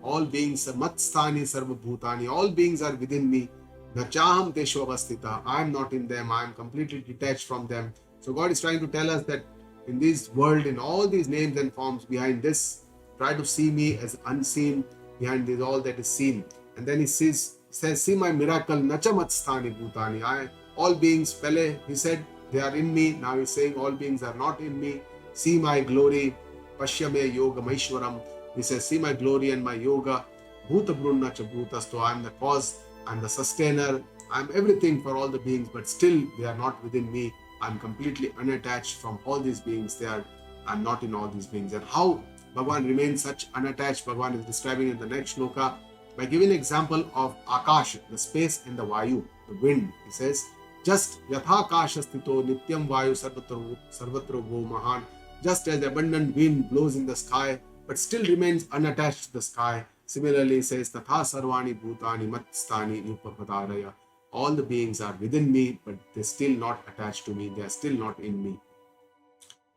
all beings, matsthani sarva bhutani. All beings are within me. Nachaham teshu avastita. I am not in them. I am completely detached from them. So God is trying to tell us that in this world, in all these names and forms, behind this, try to see me as unseen. Behind this, all that is seen. And then he says, see my miracle, nachamatstani bhutani. All beings, Pele, he said, they are in me. Now he's saying all beings are not in me. See my glory. Pashyame yoga maishwaram. He says, see my glory and my yoga. Bhuta brunna cha bhutasto. I am the cause. I am the sustainer. I am everything for all the beings, but still they are not within me. I am completely unattached from all these beings. I am not in all these beings. And how Bhagavan remains such unattached, Bhagavan is describing in the next shloka by giving an example of Akash, the space, and the Vayu, the wind. He says, just yathakasha sthito nityam vayu sarvatro go mahan. Just as abundant wind blows in the sky, but still remains unattached to the sky. Similarly, he says, tatha sarvani bhutani matstani upapadaraya. All the beings are within me, but they're still not attached to me. They are still not in me.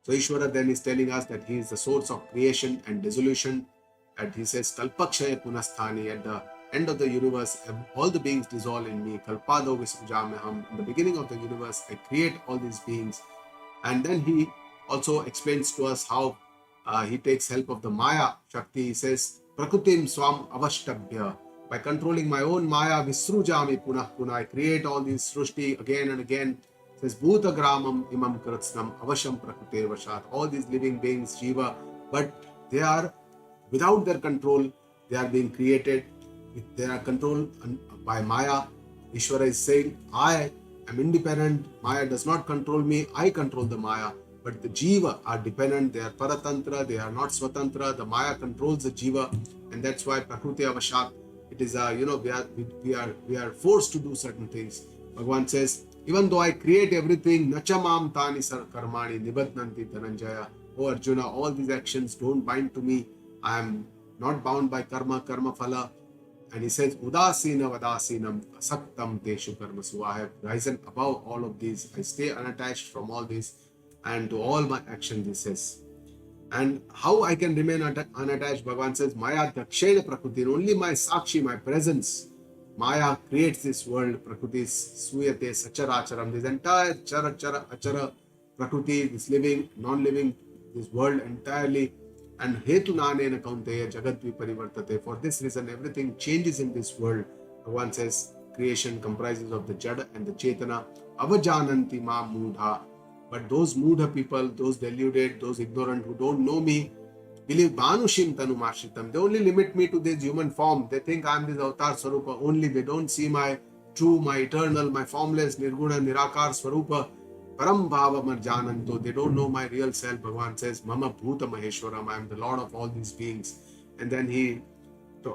So Ishvara then is telling us that he is the source of creation and dissolution. And he says, kalpakshaya punasthani. At the end of the universe, all the beings dissolve in me. Kalpado visujameham. In the beginning of the universe, I create all these beings. And then he also explains to us how he takes help of the Maya Shakti. He says, Prakutim swam avashtabhya. By controlling my own Maya, visrujami punah punah. I create all these srushti again and again. It says, Bhuta gramam imam kratsnam avasham prakutir vashat. All these living beings, Jiva, but they are without their control, they are being created. They are controlled by Maya. Ishvara is saying, I am independent. Maya does not control me. I control the Maya. But the Jiva are dependent. They are Paratantra. They are not Swatantra. The Maya controls the Jiva. And that's why Prakriti Avashat. It is, we are forced to do certain things. Bhagavan says, even though I create everything, Nachamam Tani Sar Karmani Nibadnanti Dhananjaya. Oh Arjuna, all these actions don't bind to me. I am not bound by karma phala. And he says, Udasina Vadasinam Asaktam Teshu Karmasu. I have risen above all of these. I stay unattached from all these and to all my actions, he says. And how I can remain unattached, Bhagavan says, Maya Dakshena Prakriti. Only my Sakshi, my presence. Maya creates this world. Prakriti Suyate Sacharacharam. This entire Chara Achara Prakriti, this living, non-living, this world entirely. And hetu nanena kaunteya jagat viparivartate. For this reason, everything changes in this world. Bhagavan says, creation comprises of the jada and the chetana. Avajananti ma mudha. But those mudha people, those deluded, those ignorant who don't know me, believe manushim tanumashritam. They only limit me to this human form. They think I am this avatar swarupa only. They don't see my true, my eternal, my formless, nirguna, nirakar swarupa. Param Bhava Marjananto. They don't know my real self. Bhagavan says, Mama Bhuta Maheshwaram. I am the Lord of all these beings. And then he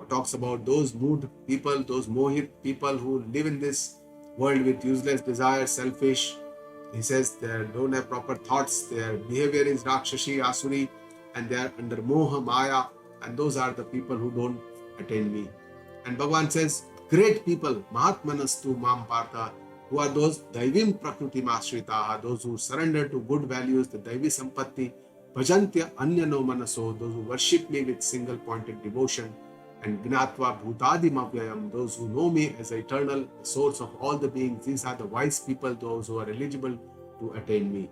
talks about those mood people, those mohit people who live in this world with useless desires, selfish. He says they don't have proper thoughts. Their behavior is Rakshashi, Asuri, and they are under Moha, Maya. And those are the people who don't attain me. And Bhagavan says, great people, Mahatmanastu Mam Partha, who are those Daivim Prakriti Mashritaha, those who surrender to good values, the Daivi Sampatti, Bhajantya Anyano Manaso, those who worship me with single pointed devotion, and Gnatva Bhutadi Mavyayam, those who know me as the eternal source of all the beings. These are the wise people, those who are eligible to attain me.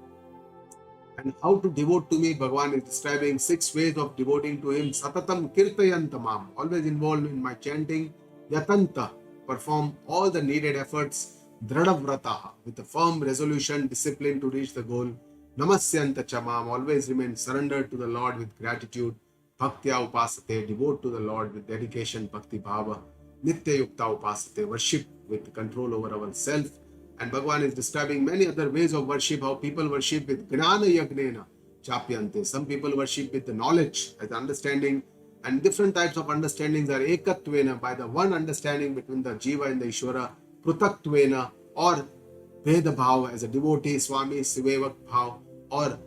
And how to devote to me, Bhagavan is describing 6 ways of devoting to him. Satatam Kirtayantamam, always involved in my chanting. Yatanta, perform all the needed efforts. Dhradavrataha, with a firm resolution, discipline to reach the goal. Namasyanta Chamam, always remain surrendered to the Lord with gratitude. Bhaktya Upasate, devote to the Lord with dedication, Bhakti Bhava. Nitya Yukta Upasate, worship with control over ourself. And Bhagavan is describing many other ways of worship, how people worship with Gnana Yagnena Chapyante. Some people worship with the knowledge, as understanding, and different types of understandings are Ekatvena, by the one understanding between the Jiva and the Ishvara, Prutaktvena, or Veda Bhava as a devotee, Swami Sivevak Bhav, or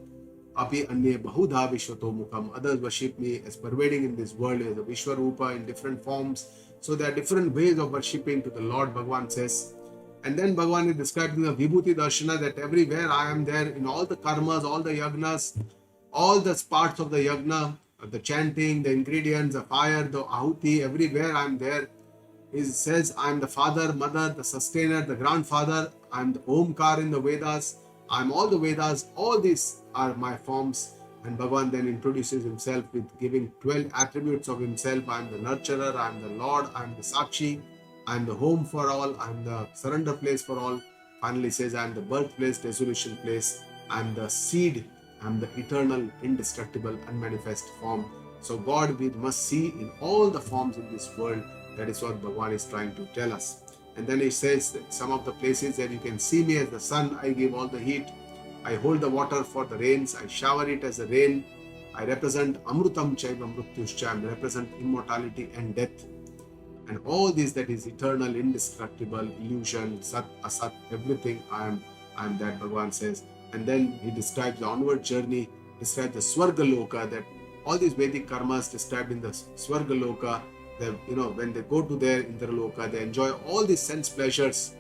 Api anye bahudha vishwato mukham. Others worship me as pervading in this world as a Vishwarupa in different forms. So there are different ways of worshipping to the Lord, Bhagavan says. And then Bhagavan is describing the Vibhuti Darshana, that everywhere I am there in all the karmas, all the yagnas, all the parts of the yagna, the chanting, the ingredients, the fire, the ahuti, everywhere I am there. He says, I am the father, mother, the sustainer, the grandfather. I am the Omkar in the Vedas. I am all the Vedas. All these are my forms. And Bhagavan then introduces himself with giving 12 attributes of himself. I am the nurturer, I am the Lord, I am the Sakshi, I am the home for all, I am the surrender place for all. Finally says, I am the birthplace, dissolution place, I am the seed, I am the eternal, indestructible, unmanifest form. So God we must see in all the forms in this world. That is what Bhagavan is trying to tell us. And then he says that some of the places that you can see me as the sun, I give all the heat. I hold the water for the rains. I shower it as the rain. I represent Amrutam Chaiva Mrutyuscha. I represent immortality and death. And all this that is eternal, indestructible, illusion, Sat, Asat, everything I am that, Bhagavan says. And then he describes the onward journey, describes the Swargaloka, that all these Vedic karmas described in the Swargaloka, when they go to their Indraloka, they enjoy all these sense pleasures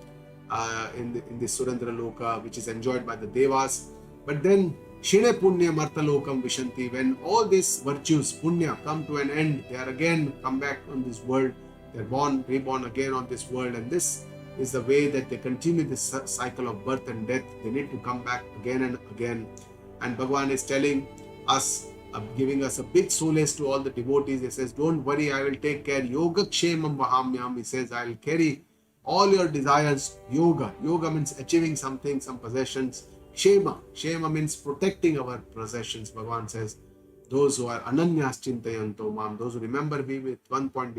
in the Surendra Loka, which is enjoyed by the Devas. But then Shine Punya Martalokam Vishanti, when all these virtues, Punya, come to an end, they are again come back on this world, they're born, reborn again on this world, and this is the way that they continue this cycle of birth and death. They need to come back again and again. And Bhagavan is telling us, giving us a big solace to all the devotees. He says, don't worry, I will take care. Yoga Kshemam Vahamyam. He says, I will carry all your desires. Yoga. Yoga means achieving something, some possessions. Kshema. Kshema means protecting our possessions. Bhagavan says, those who are ananyas chintayanto mam, those who remember me with one point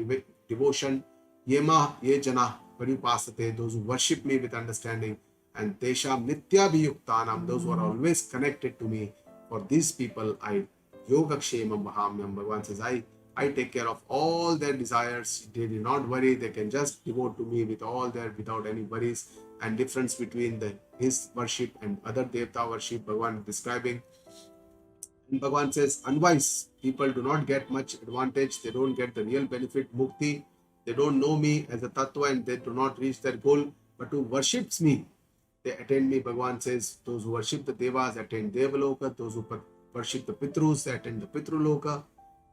devotion, yema ye jana paripasate, those who worship me with understanding, and tesham nityabhiyuktanam, those who are always connected to me. For these people, I Yoga Kshemam Vahamyam. Bhagavan says, I take care of all their desires. They do not worry. They can just devote to me without any worries. And difference between his worship and other Devta worship, Bhagavan is describing. And Bhagavan says, unwise people do not get much advantage. They don't get the real benefit, mukti. They don't know me as a tattva and they do not reach their goal. But who worships me, they attain me. Bhagavan says, those who worship the Devas attain Devaloka. Those who worship the Pitrus, they attend the Pitruloka.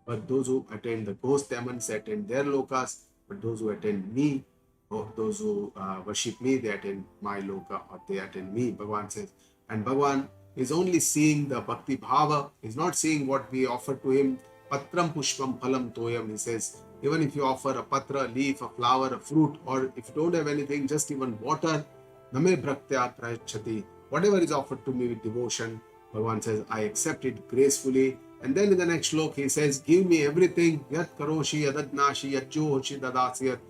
But those who attend the ghost demons, they attend their lokas. But those who attend me, or those who worship me, they attend my loka, or they attend me, Bhagavan says. And Bhagavan is only seeing the bhakti bhava. He's not seeing what we offer to him. Patram pushpam phalam toyam. He says, even if you offer a patra, a leaf, a flower, a fruit, or if you don't have anything, just even water, name bhaktya prayachati. Whatever is offered to me with devotion, Bhagavan says, I accept it gracefully. And then in the next slok, he says, give me everything. Yat karoshi, yadadnashi, yatjohoshi, dadasiyat.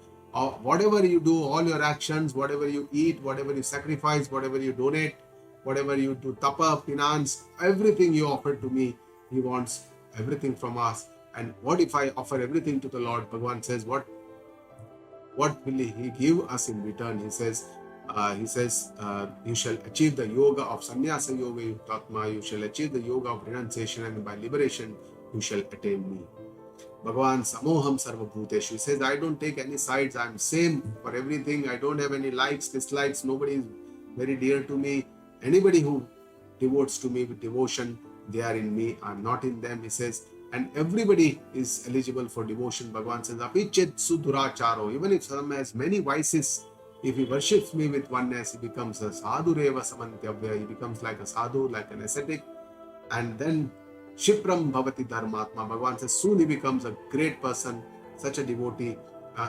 Whatever you do, all your actions, whatever you eat, whatever you sacrifice, whatever you donate, whatever you do, tapa, finance, everything you offer to me, he wants everything from us. And what if I offer everything to the Lord? Bhagavan says, what will he give us in return? He says, you shall achieve the yoga of sannyasa yoga yuktatma, you shall achieve the yoga of renunciation, and by liberation you shall attain me. Bhagavan samoham sarva bhuteshu. He says, I don't take any sides, I am same for everything. I don't have any likes, dislikes. Nobody is very dear to me. Anybody who devotes to me with devotion, they are in me, I am not in them. He says, and everybody is eligible for devotion. Bhagavan says, apichet suduracharo. Even if someone has many vices, if he worships me with oneness, he becomes a sadhu reva samantyavya. He becomes like a sadhu, like an ascetic. And then Shipram Bhavati Dharmatma. Bhagavan says, soon he becomes a great person, such a devotee.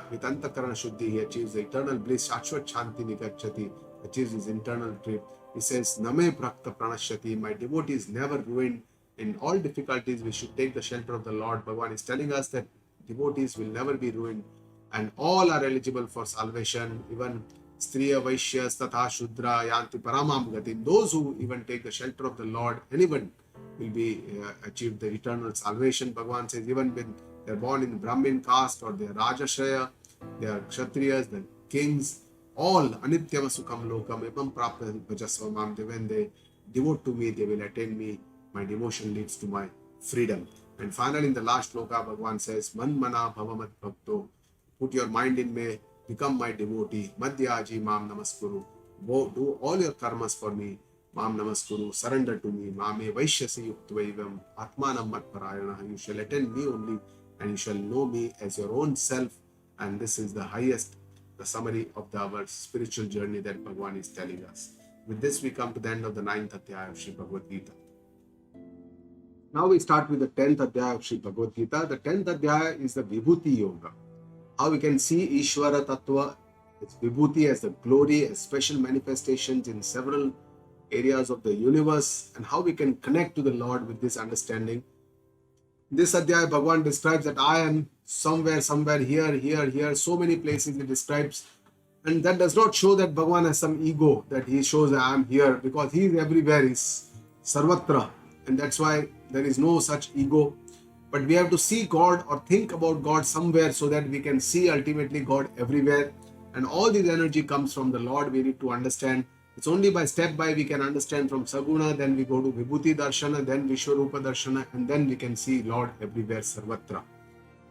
With Antakarana Shuddhi, he achieves the eternal bliss. Shashvat Shanti Nikachati, achieves his internal trip. He says, Name Prakta Pranashyati. My devotee is never ruined. In all difficulties, we should take the shelter of the Lord. Bhagavan is telling us that devotees will never be ruined. And all are eligible for salvation. Even Striya, Vaishyas, Tatha, Shudra, Yanti, Paramam Gatim. Those who even take the shelter of the Lord, anyone will be achieve the eternal salvation. Bhagavan says, even when they are born in Brahmin caste or they are Rajashaya, they are Kshatriyas, the kings, all Anityava Sukham Lokam, Evam Prapta Bhajasvamam, when they devote to me, they will attain me My devotion leads to my freedom. And finally, in the last shloka, Bhagavan says, Man mana bhavamat bhakto. Put your mind in me, become my devotee. Madhyaji mam namaskuru. Do all your karmas for me. Mam namaskuru. Surrender to me. Mame vaishyasi yuktvavam. Atmanam matparayana. You shall attend me only, and you shall know me as your own self. And this is the highest, the summary of our spiritual journey that Bhagavan is telling us. With this, we come to the end of the 9th Adhyaya of Sri Bhagavad Gita. Now we start with the 10th Adhyaya of Sri Bhagavad Gita. The 10th Adhyaya is the Vibhuti Yoga. How we can see Ishvara Tattva, its Vibhuti as the glory, as special manifestations in several areas of the universe, and how we can connect to the Lord with this understanding. This Adhyaya, Bhagavan describes that I am somewhere, here, so many places he describes. And that does not show that Bhagavan has some ego, that he shows that I am here, because he is everywhere, he is Sarvatra. And that's why there is no such ego. But we have to see God or think about God somewhere so that we can see ultimately God everywhere. And all this energy comes from the Lord. We need to understand. It's only by step by we can understand from Saguna, then we go to Vibhuti Darshana, then Vishwarupa Darshana, and then we can see Lord everywhere, Sarvatra.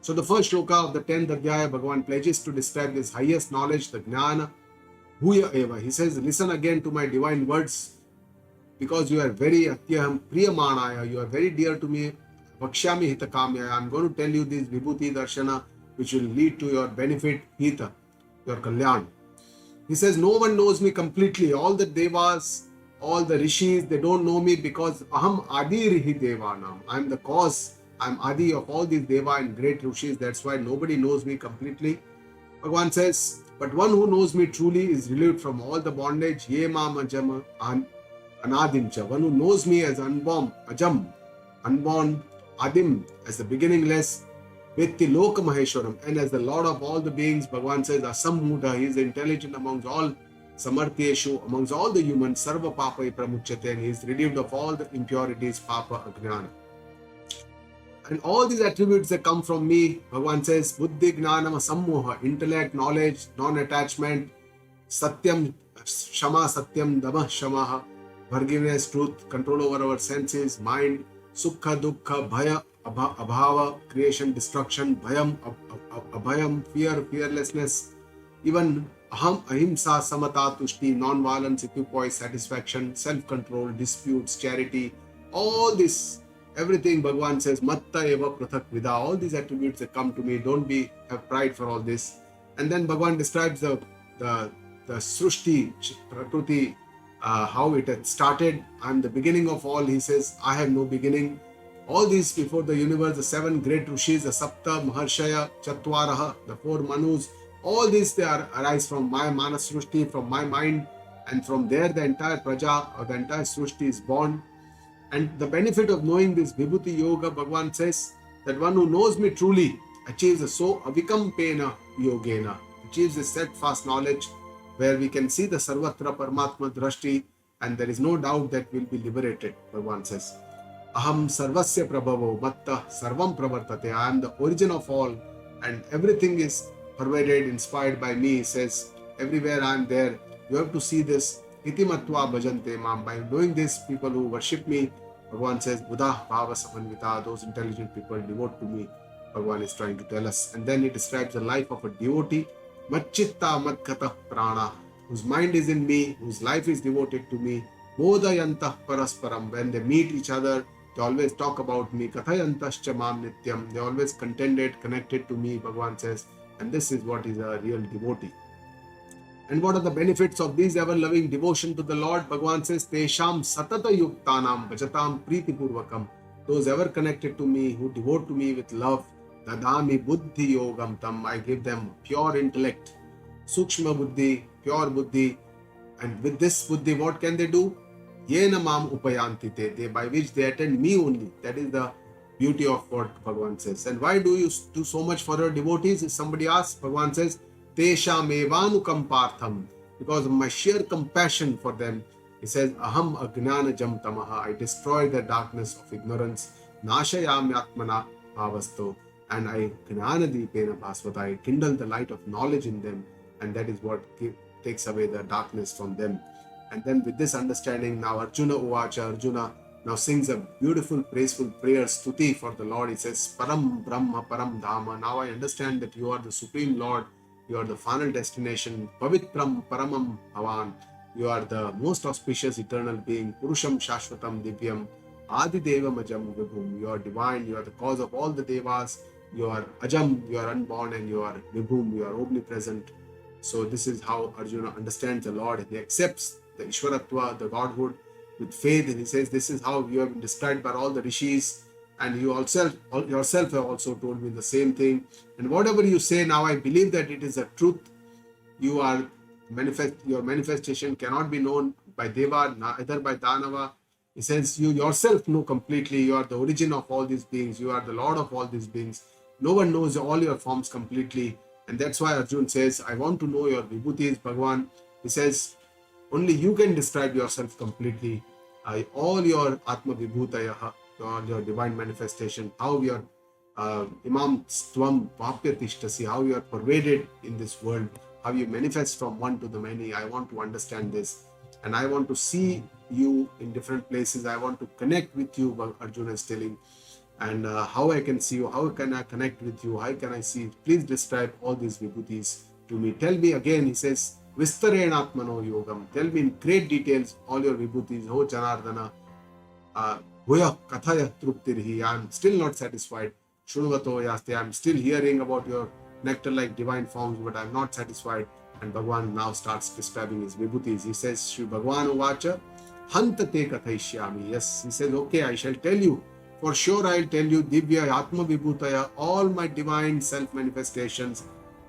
So the first shloka of the 10th Adhyaya, Bhagavan pledges to describe this highest knowledge, the Jnana, Bhuya Eva. He says, listen again to my divine words, because you are very Atyaham Priyamanaya, you are very dear to me, Vakshami Hitakamya. I am going to tell you this Vibhuti Darshana, which will lead to your benefit, Hita, your Kalyan. He says, no one knows me completely. All the Devas, all the Rishis, they don't know me because Aham Adi Rihi Devanam. I am the cause, I am Adi of all these Deva and great Rishis. That's why nobody knows me completely. Bhagavan says, but one who knows me truly is relieved from all the bondage. Ye ma majama anadimcha. One who knows me as unborn, ajam, unborn, adim, as the beginningless, Vetti Loka Maheshwaram, and as the Lord of all the beings. Bhagavan says, Asam Muda, he is intelligent amongst all Samartyeshu, amongst all the humans, Sarva Papa Pramuchate, and he is relieved of all the impurities, Papa Ajnana. And all these attributes that come from me, Bhagavan says, Buddhi Gnanam Sammoha, intellect, knowledge, non-attachment, Satyam, Shama Satyam, Dama Shamaha, forgiveness, truth, control over our senses, mind, Sukha, Dukkha, Bhaya, Abhava, creation, destruction, Bhayam, Abhayam, fear, fearlessness, even Aham, Ahimsa, Samata, Tushti, non-violence, equipoise, satisfaction, self-control, disputes, charity, all this, everything Bhagavan says, Matta eva prathak vida, all these attributes that come to me, don't have pride for all this. And then Bhagavan describes the Srushti, Prakruti, how it had started. I am the beginning of all. He says, I have no beginning. All these before the universe, the 7 great Rishis, the Sapta, Maharshaya, Chatvaraha, the 4 Manus, all these they arise from my Manas Srushti, from my mind, and from there the entire Praja or the entire Srushti is born. And the benefit of knowing this Vibhuti Yoga, Bhagavan says that one who knows me truly achieves a so avikampena yogena, achieves a steadfast knowledge where we can see the Sarvatra Paramatma Drashti, and there is no doubt that we'll be liberated. Bhagavan says, Aham Sarvasya Prabhavo Matta Sarvam Pravartate. I am the origin of all, and everything is pervaded, inspired by me. He says, everywhere I am there. You have to see this. Iti Matva Bhajante Mam. By doing this, people who worship me, Bhagavan says, Buddha Bhava Samanvita, those intelligent people devote to me. Bhagavan is trying to tell us. And then he describes the life of a devotee, Matchitta Madkata Prana, whose mind is in me, whose life is devoted to me. Bodhayantah Parasparam. When they meet each other, they always talk about me. Kathayantascha Mam Nityam. They always contended, connected to me, Bhagavan says. And this is what is a real devotee. And what are the benefits of this ever-loving devotion to the Lord? Bhagavan says, Tesham Satata Yuktanam Bhajatam Priti Purvakam. Those ever connected to me, who devote to me with love, Dadami Buddhi Yogam Tam. I give them pure intellect, Sukshma Buddhi, pure Buddhi. And with this Buddhi, what can they do? Yena Mam Upayantite. They, by which they attend me only. That is the beauty of what Bhagavan says. And why do you do so much for your devotees? If somebody asks, Bhagavan says, Tesham evanukampartham. Because of my sheer compassion for them, he says, Aham agnana jam tamaha. I destroy the darkness of ignorance. Nashayam yatmana bhavasto. And I gnana deepena bhasvata. I kindle the light of knowledge in them. And that is what takes away the darkness from them. And then with this understanding, now Arjuna Uvacha, Arjuna, now sings a beautiful, praiseful prayer, Stuti for the Lord. He says, Param Brahma Param Dhama. Now I understand that you are the Supreme Lord. You are the final destination. Pavitram Paramam Bhavan. You are the most auspicious eternal being. Purusham Shashvatam Divyam. Adi Deva Majam Vibhum. You are divine. You are the cause of all the Devas. You are Ajam. You are unborn, and you are Vibhum. You are omnipresent. So this is how Arjuna understands the Lord. He accepts the Ishwaratva, the Godhood, with faith, and he says, this is how you have been described by all the rishis, and you yourself have also told me the same thing. And whatever you say now, I believe that it is a truth. Your manifestation cannot be known by Deva, neither by Danava. He says, you yourself know completely. You are the origin of all these beings. You are the Lord of all these beings. No one knows all your forms completely. And that's why Arjuna says, I want to know your vibhutis, Bhagavan. He says, only you can describe yourself completely. All your Atma Vibhutaya, your divine manifestation, how your Imam Stvam Vapyatishtasi, how you are pervaded in this world, how you manifest from one to the many. I want to understand this, and I want to see you in different places. I want to connect with you, Arjuna is telling, and how I can see you, how can I connect with you, how can I see? Please describe all these vibhutis to me. Tell me again, he says, Vistarena Atmano Yogam. Tell me in great details all your vibhutis. Ho Janardana. Hoya Kathaya Truptirhi. I am still not satisfied. Shruvato Yaste. I am still hearing about your nectar-like divine forms, but I am not satisfied. And Bhagavan now starts describing his vibhutis. He says, Shri Bhagavan Uvacha, Hantate Kathaishyami. Yes, he says, okay, I shall tell you. For sure, I'll tell you, Divya Atma Vibhutaya, all my divine self-manifestations,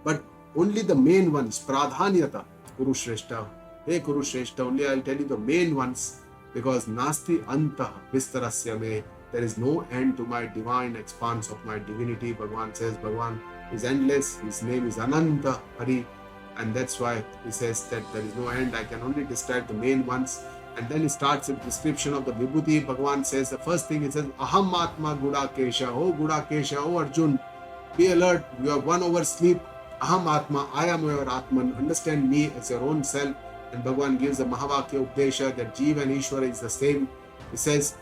but only the main ones, Pradhanyata, Kurushreshta. Hey Kurushreshta, only I'll tell you the main ones, because Nasti Anta Vistarasya me, there is no end to my divine expanse of my divinity. Bhagavan says, Bhagavan is endless, his name is Ananta Hari, and that's why he says that there is no end. I can only describe the main ones. And then he starts a description of the Vibhuti. Bhagavan says, the first thing he says, Aham Atma Gudakesha. Oh Gudakesha, oh Arjun, be alert, you have won over sleep. Aham Atma, I am your Atman. Understand me as your own self. And Bhagavan gives a Mahavakya Updesha that Jeev and Ishvara is the same. He says,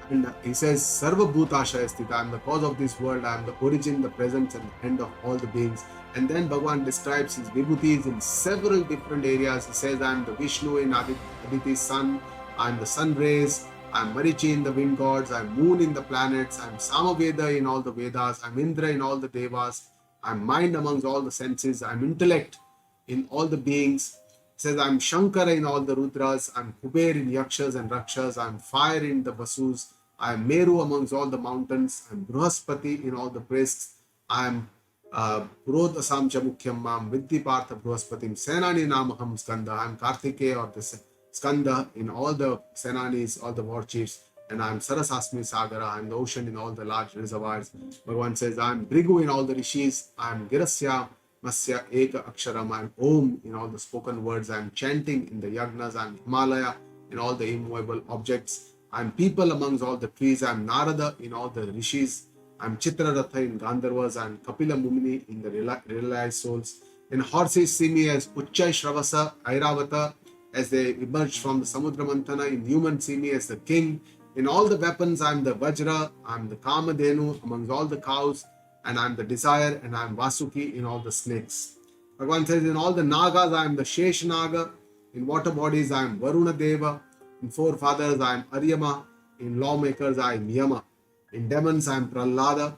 Sarva Bhutashaya Sthita. I am the cause of this world. I am the origin, the presence, and the end of all the beings. And then Bhagavan describes his vibhutis in several different areas. He says, I am the Vishnu in Aditi's sun. I am the sun rays. I am Marichi in the wind gods. I am moon in the planets. I am Samaveda in all the Vedas. I am Indra in all the Devas. I am mind amongst all the senses. I am intellect in all the beings. He says, I am Shankara in all the Rudras. I am Kuber in Yakshas and Rakshas. I am fire in the Vasus. I am Meru amongst all the mountains. I am Bruhaspati in all the priests. I am Purodasam Chamukhyam Mam Vidhi Partha Bruhaspatim Senani Namaham Skanda. I am Kartikeya or the Skanda in all the Senanis, all the war chiefs. And I am Sarasasmi Sagara. I am the ocean in all the large reservoirs. Bhagavan says, I am Brigu in all the rishis. I am Girasya Masya Eka Aksharam. I am Om in all the spoken words. I am chanting in the yagnas. I am Himalaya in all the immovable objects. I am people amongst all the trees. I am Narada in all the rishis. I am Chitraratha in Gandharvas. I am Kapila Mumini in the realized souls. And horses see me as Uchchai Shravasa, Airavata, as they emerge from the Samudra Mantana. In humans see me as the king. In all the weapons, I am the Vajra, I am the Kamadhenu amongst all the cows, and I am the desire, and I am Vasuki in all the snakes. Bhagavan says, in all the Nagas, I am the Sheshnaga. In water bodies, I am Varuna Deva. In forefathers, I am Aryama. In lawmakers, I am Yama. In demons, I am Prahlada.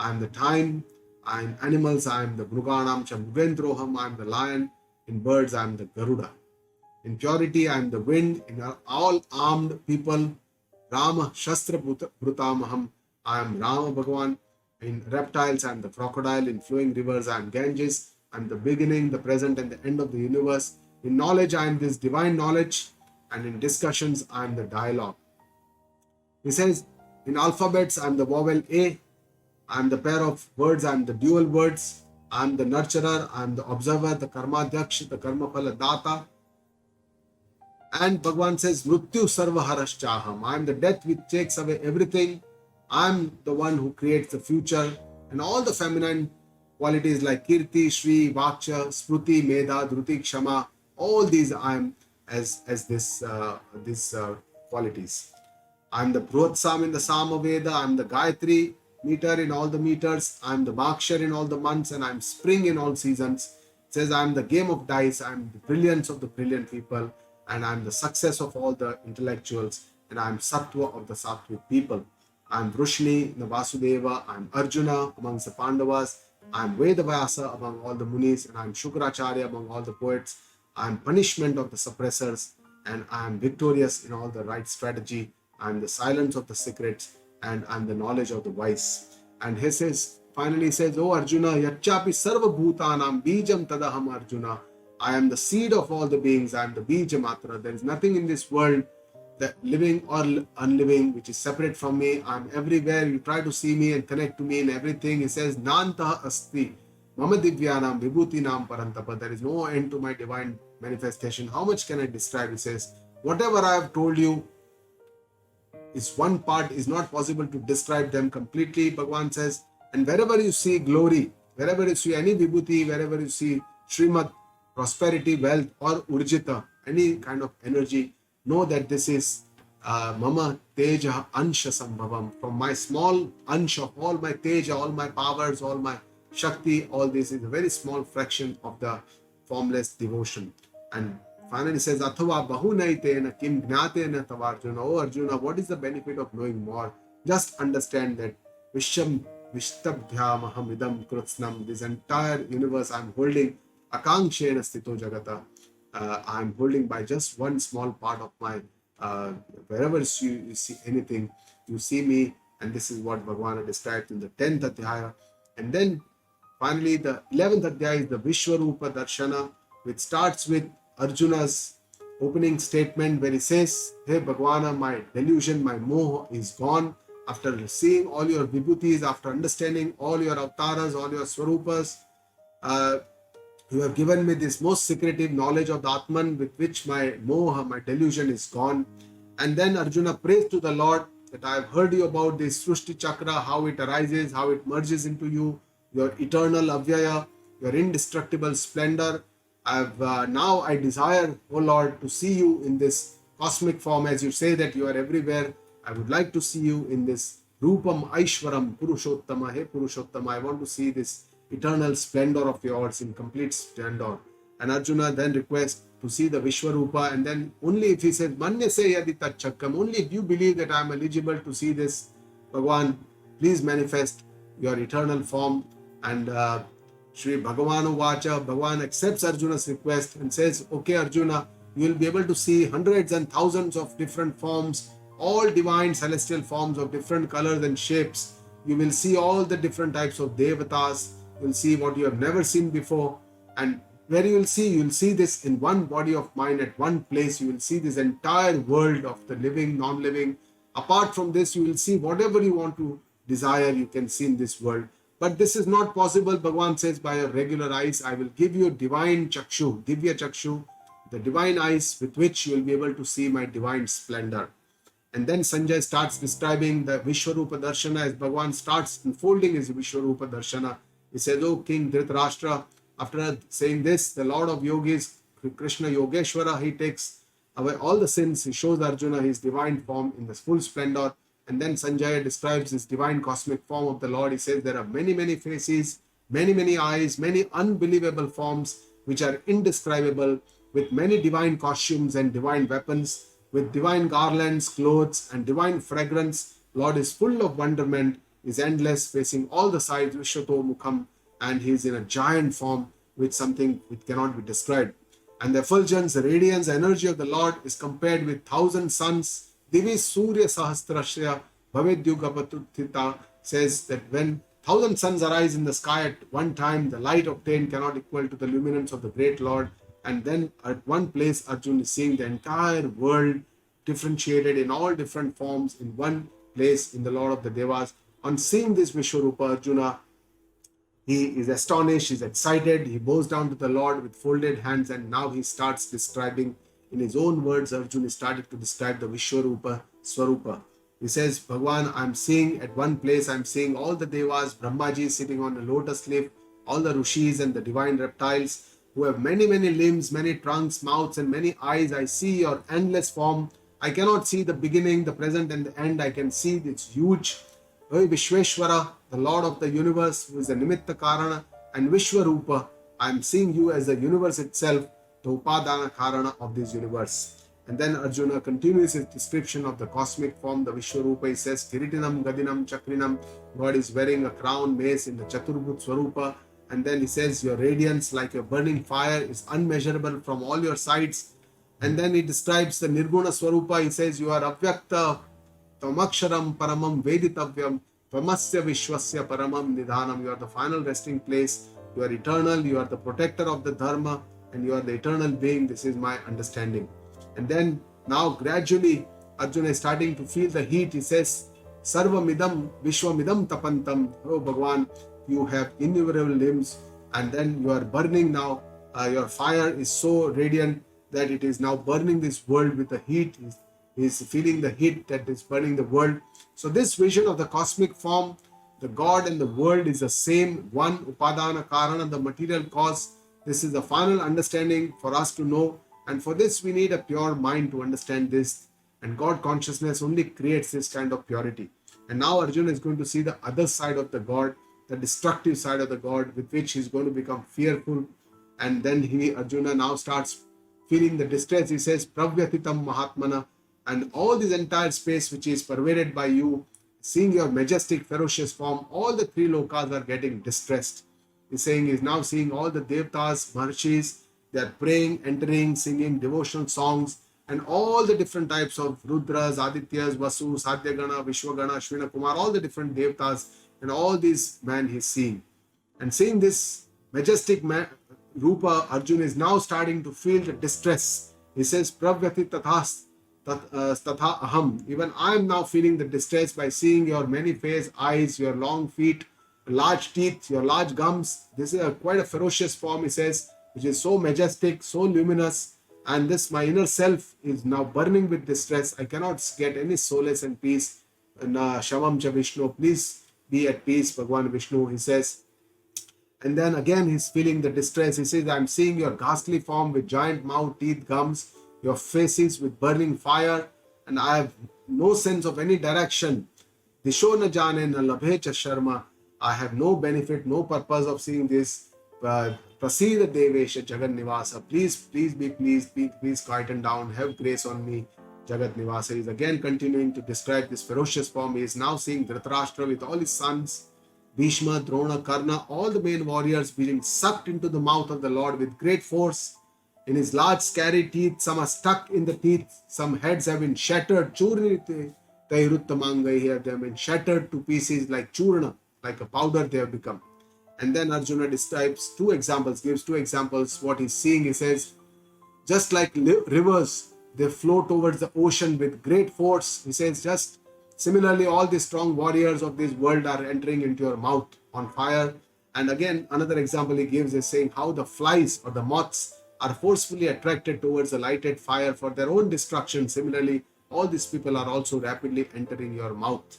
I am the time. In animals, I am the Mruganam Chamugandroham. I am the lion. In birds, I am the Garuda. In purity, I am the wind. In all armed people, Rama Shastra Bhutamaham. I am Rama Bhagavan. In reptiles, I am the crocodile. In flowing rivers, I am Ganges. I am the beginning, the present, and the end of the universe. In knowledge, I am this divine knowledge. And in discussions, I am the dialogue. He says, in alphabets, I am the vowel A. I am the pair of words. I am the dual words. I am the nurturer. I am the observer, the karmadhyaksh, the karmaphala data. And Bhagavan says, Mrityu sarva haraschaham. I am the death which takes away everything. I am the one who creates the future. And all the feminine qualities like Kirti, Shri, Vaksha, Spruti, Medha, Dhruti, Kshama, all these I am as these qualities. I'm the Brotsam in the Samaveda. I'm the Gayatri meter in all the meters. I'm the Makshar in all the months, and I'm spring in all seasons. It says I'm the game of dice. I'm the brilliance of the brilliant people, and I'm the success of all the intellectuals, and I'm Sattva of the Sattvic people. I'm Vrishni in the Vasudeva. I'm Arjuna amongst the Pandavas. I'm Vedavyasa among all the Munis, and I'm Shukracharya among all the poets. I'm punishment of the suppressors, and I'm victorious in all the right strategy. I'm the silence of the secrets, and I'm the knowledge of the wise. And he says, finally says, "O Arjuna, yachapi sarva bhutanam bijam tadaham Arjuna." I am the seed of all the beings. I am the bija matra. There is nothing in this world, that living or unliving, which is separate from me. I'm everywhere. You try to see me and connect to me in everything. He says, "Nanta asti mama divyanam vibhutinam parantapa." There is no end to my divine manifestation. How much can I describe? He says, whatever I have told you is one part, is not possible to describe them completely. Bhagavan says, and wherever you see glory, wherever you see any vibhuti, wherever you see Srimad, prosperity, wealth, or urjita, any kind of energy, know that this is mama teja ansha sambhavam. From my small ansha of all my teja, all my powers, all my shakti, all this is a very small fraction of the formless devotion. And finally says, Athava bahunaitena kim gnatena tavarjuna. Oh Arjuna, what is the benefit of knowing more? Just understand that Visham Vishtabdhyamaham idam krutsnam, this entire universe I'm holding, akankshena sthito jagata. I'm holding by just one small part of my, wherever you see anything, you see me, and this is what Bhagavana described in the 10th Adhyaya. And then finally, the 11th Adhyaya is the Vishwarupa Darshana, which starts with Arjuna's opening statement where he says, "Hey Bhagavana, my delusion, my moha is gone. After seeing all your vibhutis, after understanding all your avtaras, all your swarupas, you have given me this most secretive knowledge of the Atman with which my moha, my delusion is gone." And then Arjuna prays to the Lord that I have heard you about this Srushti Chakra, how it arises, how it merges into you, your eternal avyaya, your indestructible splendor. Now I desire, O Lord, to see you in this cosmic form. As you say that you are everywhere, I would like to see you in this Rupam Aishwaram Purushottama. Hey Purushottama, I want to see this eternal splendor of yours in complete splendor. And Arjuna then requests to see the Vishwarupa, and then only if he says, Manyase yadi tachakam, only if you believe that I am eligible to see this, Bhagavan, please manifest your eternal form. And Sri Bhagavanu Vacha, Bhagavan accepts Arjuna's request and says, okay Arjuna, you will be able to see hundreds and thousands of different forms, all divine celestial forms of different colors and shapes. You will see all the different types of devatas. You will see what you have never seen before. And where you will see this in one body of mind at one place. You will see this entire world of the living, non-living. Apart from this, you will see whatever you want to desire, you can see in this world. But this is not possible, Bhagavan says, by your regular eyes. I will give you divine chakshu, divya chakshu, the divine eyes with which you will be able to see my divine splendor. And then Sanjay starts describing the Vishwarupa Darshana as Bhagavan starts unfolding his Vishwarupa Darshana. He says, "O King Dhritarashtra," after saying this, the Lord of Yogis, Krishna Yogeshwara, he takes away all the sins. He shows Arjuna his divine form in this full splendor. And then Sanjaya describes this divine cosmic form of the Lord. He says there are many, many faces, many, many eyes, many unbelievable forms which are indescribable, with many divine costumes and divine weapons, with divine garlands, clothes, and divine fragrance. Lord is full of wonderment, is endless, facing all the sides, Vishwato Mukham, and he is in a giant form with something which cannot be described. And the effulgence, the radiance, energy of the Lord is compared with 1,000 suns. Divi Surya Sahasrashya Bhavedyugapatutthita says that when 1,000 suns arise in the sky at one time, the light obtained cannot equal to the luminance of the great Lord. And then at one place, Arjuna is seeing the entire world differentiated in all different forms in one place in the Lord of the Devas. On seeing this Vishwarupa, Arjuna, he is astonished, he's excited, he bows down to the Lord with folded hands, and now he starts describing, in his own words, Arjuna started to describe the Vishwarupa Swarupa. He says, Bhagavan, I'm seeing at one place, I'm seeing all the Devas, Brahmaji sitting on a lotus leaf, all the Rishis and the divine reptiles who have many, many limbs, many trunks, mouths, and many eyes. I see your endless form I cannot see the beginning, the present, and the end. I can see this huge Vishweshwara, the Lord of the universe, who is the Nimitta Karana, and Vishwarupa. I am seeing you as the universe itself, the Upadana Karana of this universe. And then Arjuna continues his description of the cosmic form, the Vishwarupa. He says, Kiritinam, Gadinam, Chakrinam. God is wearing a crown, mace in the Chaturbhut Swarupa. And then he says, your radiance like a burning fire is unmeasurable from all your sides. And then he describes the Nirguna Swarupa. He says, you are Avyakta, Tamaksharam, Paramam, Veditavyam, Tvamasya Vishwasya, Paramam, Nidhanam. You are the final resting place. You are eternal. You are the protector of the Dharma. And you are the eternal being. This is my understanding. And then now gradually Arjuna is starting to feel the heat. He says, Sarvamidam Vishwamidam Tapantam. Oh Bhagwan, you have innumerable limbs, and then you are burning now. Your fire is so radiant that it is now burning this world with the heat. He is feeling the heat that is burning the world. So this vision of the cosmic form, the God and the world is the same, one Upadana Karana, the material cause. This is the final understanding for us to know. And for this, we need a pure mind to understand this. And God consciousness only creates this kind of purity. And now Arjuna is going to see the other side of the God, the destructive side of the God, with which he is going to become fearful. And then Arjuna now starts feeling the distress. He says, Pravyatitam Mahatmana. And all this entire space which is pervaded by you, seeing your majestic, ferocious form, all the three lokas are getting distressed. He's saying he's now seeing all the Devtas, Maharshis, they are praying, entering, singing devotional songs, and all the different types of Rudras, Adityas, Vasu, Satyagana, Vishwagana, Ashwina Kumar, all the different Devtas, and all these men he's seeing. And seeing this majestic Rupa, Arjuna is now starting to feel the distress. He says, Pravyati tathas tatha aham. Even I am now feeling the distress by seeing your many-faced eyes, your long feet, large teeth, your large gums. This is quite a ferocious form, he says, which is so majestic, so luminous, and this my inner self is now burning with distress. I cannot get any solace and peace. Shamam cha Vishnu, please be at peace, Bhagwan Vishnu, he says. And then again he's feeling the distress. He says, I'm seeing your ghastly form with giant mouth, teeth, gums, your faces with burning fire, and I have no sense of any direction. Disho na jane na labhe cha sharma. I have no benefit, no purpose of seeing this. Prasida Devesha Jagat Nivasa. Please be pleased, please quieten down, have grace on me. Jagat Nivasa is again continuing to describe this ferocious form. He is now seeing Dhritarashtra with all his sons, Bhishma, Drona, Karna, all the main warriors being sucked into the mouth of the Lord with great force. In his large scary teeth, some are stuck in the teeth, some heads have been shattered. Churnite Tairuttamanga, here they have been shattered to pieces like churna, like a powder they have become. And then Arjuna describes gives two examples. What he's seeing, he says, just like rivers, they flow towards the ocean with great force. He says, just similarly, all the strong warriors of this world are entering into your mouth on fire. And again, another example he gives is saying how the flies or the moths are forcefully attracted towards the lighted fire for their own destruction. Similarly, all these people are also rapidly entering your mouth.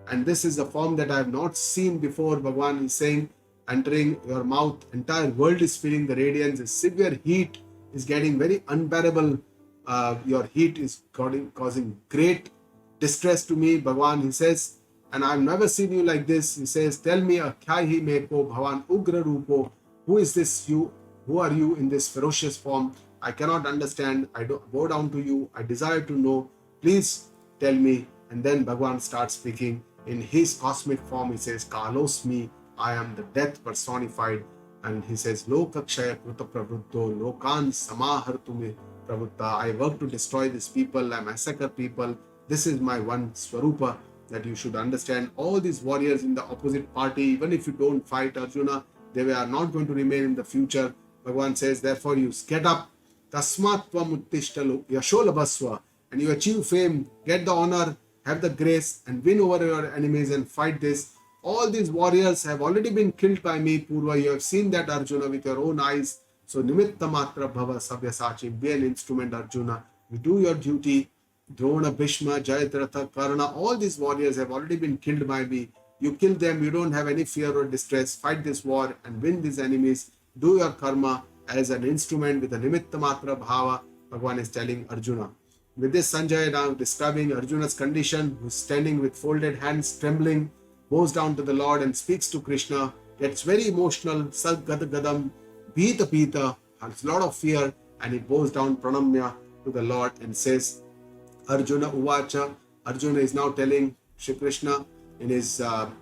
And this is a form that I have not seen before. Bhagwan is saying, entering your mouth, entire world is feeling the radiance. The severe heat is getting very unbearable. Your heat is causing great distress to me. Bhagwan, he says, and I've never seen you like this. He says, tell me, kya hi meko bhavan ugra rupo. Who is this you? Who are you in this ferocious form? I cannot understand. I don't bow down to you. I desire to know. Please tell me. And then Bhagwan starts speaking in his cosmic form. He says, Kalosmi, I am the death personified. And he says, Lokakshaya kruta pravruddho, Lokan samahartumi pravutta. I work to destroy these people. I massacre people. This is my one Swarupa that you should understand. All these warriors in the opposite party, even if you don't fight Arjuna, they are not going to remain in the future. Bhagwan says, therefore you get up, tasmat tvam uttishta yasholabhasva, and you achieve fame, get the honor, have the grace, and win over your enemies and fight this. All these warriors have already been killed by me, Purva. You have seen that, Arjuna, with your own eyes. So nimitta matra bhava sabyasachi, be an instrument, Arjuna. You do your duty. Drona, Bhishma, Jayadratha, Karna, all these warriors have already been killed by me. You kill them, you don't have any fear or distress. Fight this war and win these enemies. Do your karma as an instrument with a nimitta matra bhava, Bhagwan is telling Arjuna. With this, Sanjay now describing Arjuna's condition, who's standing with folded hands, trembling, bows down to the Lord and speaks to Krishna, gets very emotional, Gadam, Bhita Pita, has a lot of fear, and he bows down Pranamya to the Lord and says, Arjuna Uvacha. Arjuna is now telling Shri Krishna in his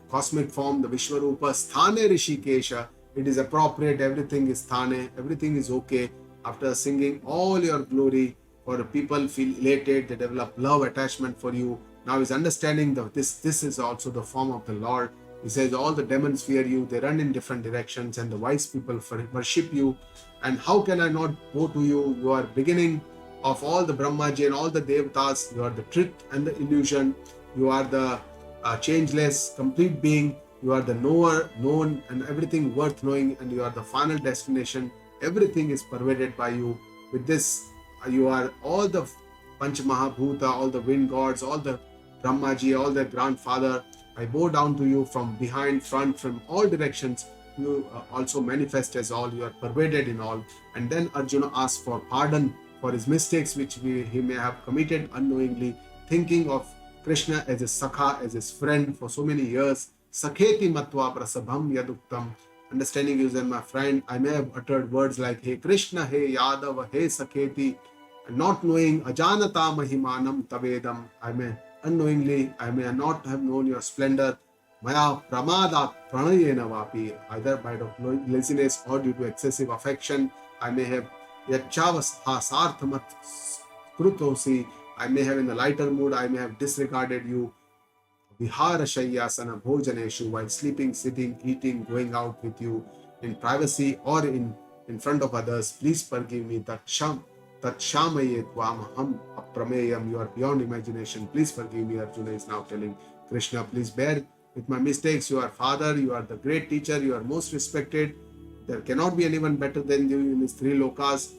cosmic form, the Vishwarupa, Sthane Rishikesha. It is appropriate, everything is Sthane, everything is okay. After singing all your glory, or people feel elated, they develop love, attachment for you. Now he's understanding that this is also the form of the Lord. He says all the demons fear you, they run in different directions, and the wise people worship you. And how can I not go to you? You are beginning of all the Brahmaji and all the Devatas. You are the truth and the illusion. You are the changeless, complete being. You are the knower, known, and everything worth knowing, and you are the final destination. Everything is pervaded by you. With this, you are all the Panch Mahabhuta, all the wind gods, all the Brahmaji, all the grandfather. I bow down to you from behind, front, from all directions. You also manifest as all. You are pervaded in all. And then Arjuna asks for pardon for his mistakes which he may have committed unknowingly, thinking of Krishna as his Sakha, as his friend for so many years. Sakheti matva prasabham yaduktam. Understanding you as my friend, I may have uttered words like Hey Krishna, Hey Yadav, Hey Sakheti, and not knowing Ajanata Mahimanam Tavedam. Unknowingly, I may not have known your splendor. Maya Pramadat Pranayena Vapi, either by laziness or due to excessive affection. I may have Yachavas Hasarthamat Krutosi. I may have in the lighter mood, I may have disregarded you. Vihara Shayyasana Bhojaneshu, while sleeping, sitting, eating, going out with you in privacy or in front of others. Please forgive me. Tatshamaye Tvamaham Aprameyam. You are beyond imagination. Please forgive me. Arjuna is now telling Krishna, please bear with my mistakes. You are Father, you are the great teacher, you are most respected. There cannot be anyone better than you in these three lokas.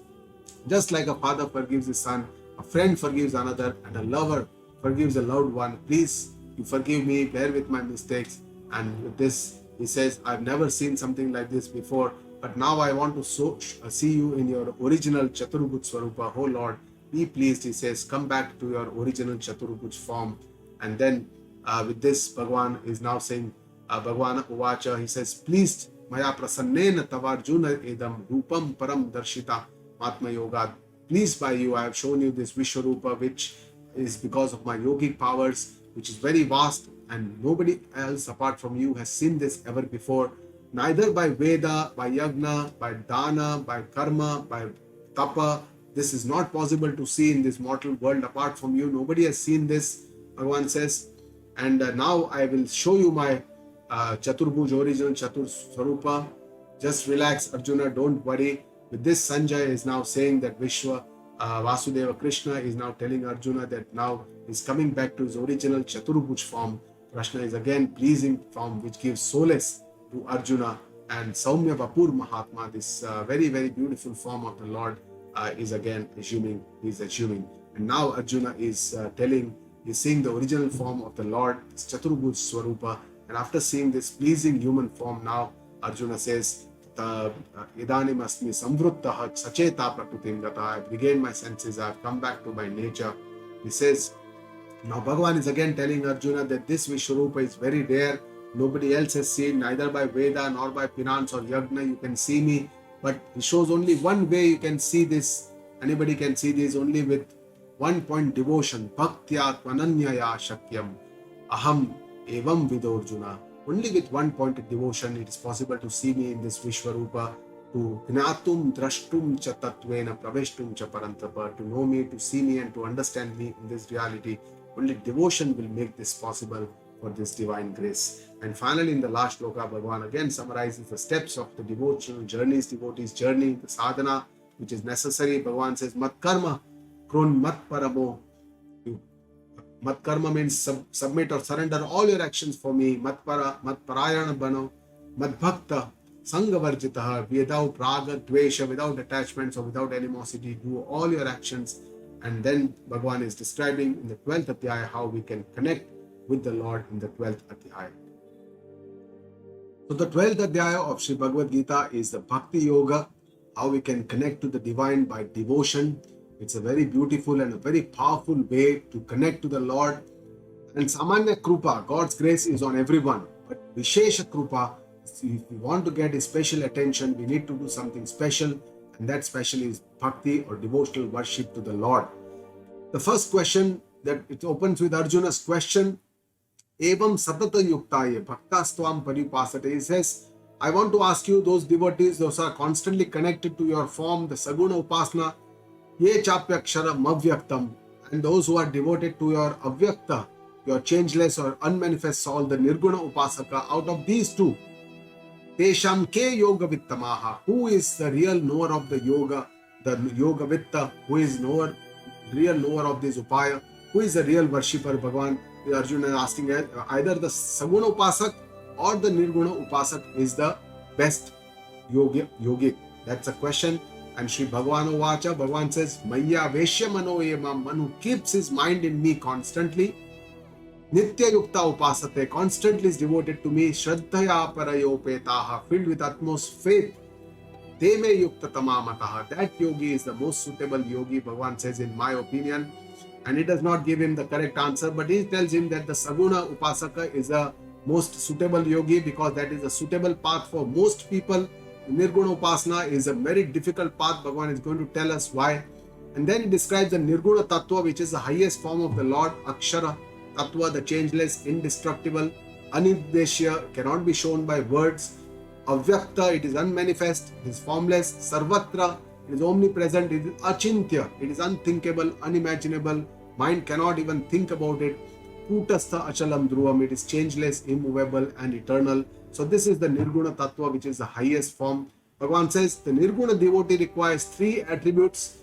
Just like a father forgives his son, a friend forgives another, and a lover forgives a loved one. Please, you forgive me, bear with my mistakes. And with this, he says, I've never seen something like this before, but now I want to see you in your original Chaturbhuj Swarupa. Oh Lord, be pleased, he says, come back to your original Chaturbhuj form. And then with this, Bhagavan is now saying, Bhagavan Uvacha, he says, pleased, Maya Prasannena Tavarjuna Edam Rupam Param Darshita Atma Yoga. Pleased by you, I have shown you this Vishwarupa, which is because of my yogic powers, which is very vast, and nobody else apart from you has seen this ever before. Neither by Veda, by Yagna, by Dana, by Karma, by Tapa. This is not possible to see in this mortal world apart from you. Nobody has seen this, Bhagavan says. And now I will show you my Chaturbhuj, original Chatur Swarupa. Just relax, Arjuna, don't worry. With this, Sanjay is now saying that Vasudeva Krishna is now telling Arjuna that now he's coming back to his original Chaturbhuj form. Krishna is again pleasing form, which gives solace to Arjuna. And Saumya Vapur Mahatma, this very, very beautiful form of the Lord, is again assuming. And now Arjuna is seeing the original form of the Lord, this Chaturbhuj Swarupa. And after seeing this pleasing human form, now Arjuna says, Idanim asmi samvruttaha sacheta prakritim gata. I've regained my senses, I've come back to my nature. He says, now Bhagavan is again telling Arjuna that this Vishwarupa is very rare. Nobody else has seen, neither by Veda nor by Pinance or Yagna. You can see me, but he shows only one way you can see this. Anybody can see this only with one point devotion. Bhaktya tvananyaya shakyam aham evam vidorjuna. Only with one point of devotion it is possible to see me in this Vishwarupa, to gnatum drashtum cha tatvena praveshtum cha parantapa, to know me, to see me and to understand me in this reality. Only devotion will make this possible for this divine grace. And finally, in the last sloka, Bhagavan again summarizes the steps of the devotional journeys, devotee's journey, the sadhana, which is necessary. Bhagavan says, Mat karma, kron mat paramo. Mat karma means submit or surrender all your actions for me. Mat parayana bano, mat bhakta, sangavarjitaha, without raga, dvesha, without attachments or without animosity. Do all your actions. And then Bhagavan is describing in the 12th Adhyaya how we can connect with the Lord in the 12th Adhyaya. So the 12th Adhyaya of Sri Bhagavad Gita is the Bhakti Yoga, how we can connect to the divine by devotion. It's a very beautiful and a very powerful way to connect to the Lord. And Samanya Krupa, God's grace is on everyone. But Vishesha Krupa, if we want to get His special attention, we need to do something special. And that special is bhakti or devotional worship to the Lord. The first question that it opens with Arjuna's question, Evam Satata Yuktaye Bhaktastvam Paripasate. He says, I want to ask you, those devotees, those are constantly connected to your form, the Saguna Upasana, Ye Chapyakshara Mavyaktam, and those who are devoted to your Avyakta, your changeless or unmanifest soul, the Nirguna Upasaka, out of these two, Tesham Ke Yoga Vittamaha, who is the real knower of the yoga, the Yoga Vitta, who is real knower of this Upaya, who is the real worshipper, Bhagavan? Arjuna is asking, either the Saguna Upasak or the Nirguna Upasak is the best yogic. That's a question. And Sri Bhagavan Uvacha, Bhagavan says, Maya Veshya Mano Yemam, one who keeps his mind in me constantly, Nitya Yukta Upasate, constantly is devoted to me, Shraddhaya Parayopetaha, filled with utmost faith, Teme Yukta Tamamataha. That yogi is the most suitable yogi, Bhagavan says, in my opinion. And it does not give him the correct answer, but he tells him that the Saguna Upasaka is the most suitable yogi because that is a suitable path for most people. Nirguna Upasana is a very difficult path. Bhagavan is going to tell us why. And then he describes the Nirguna Tattva, which is the highest form of the Lord, Akshara Tattva, the changeless, indestructible, Anideshya, cannot be shown by words. Avyakta, it is unmanifest, it is formless. Sarvatra, it is omnipresent, it is achintya, it is unthinkable, unimaginable. Mind cannot even think about it. Kutastha achalam dhruvam, it is changeless, immovable and eternal. So this is the Nirguna Tattva, which is the highest form. Bhagavan says the Nirguna devotee requires three attributes: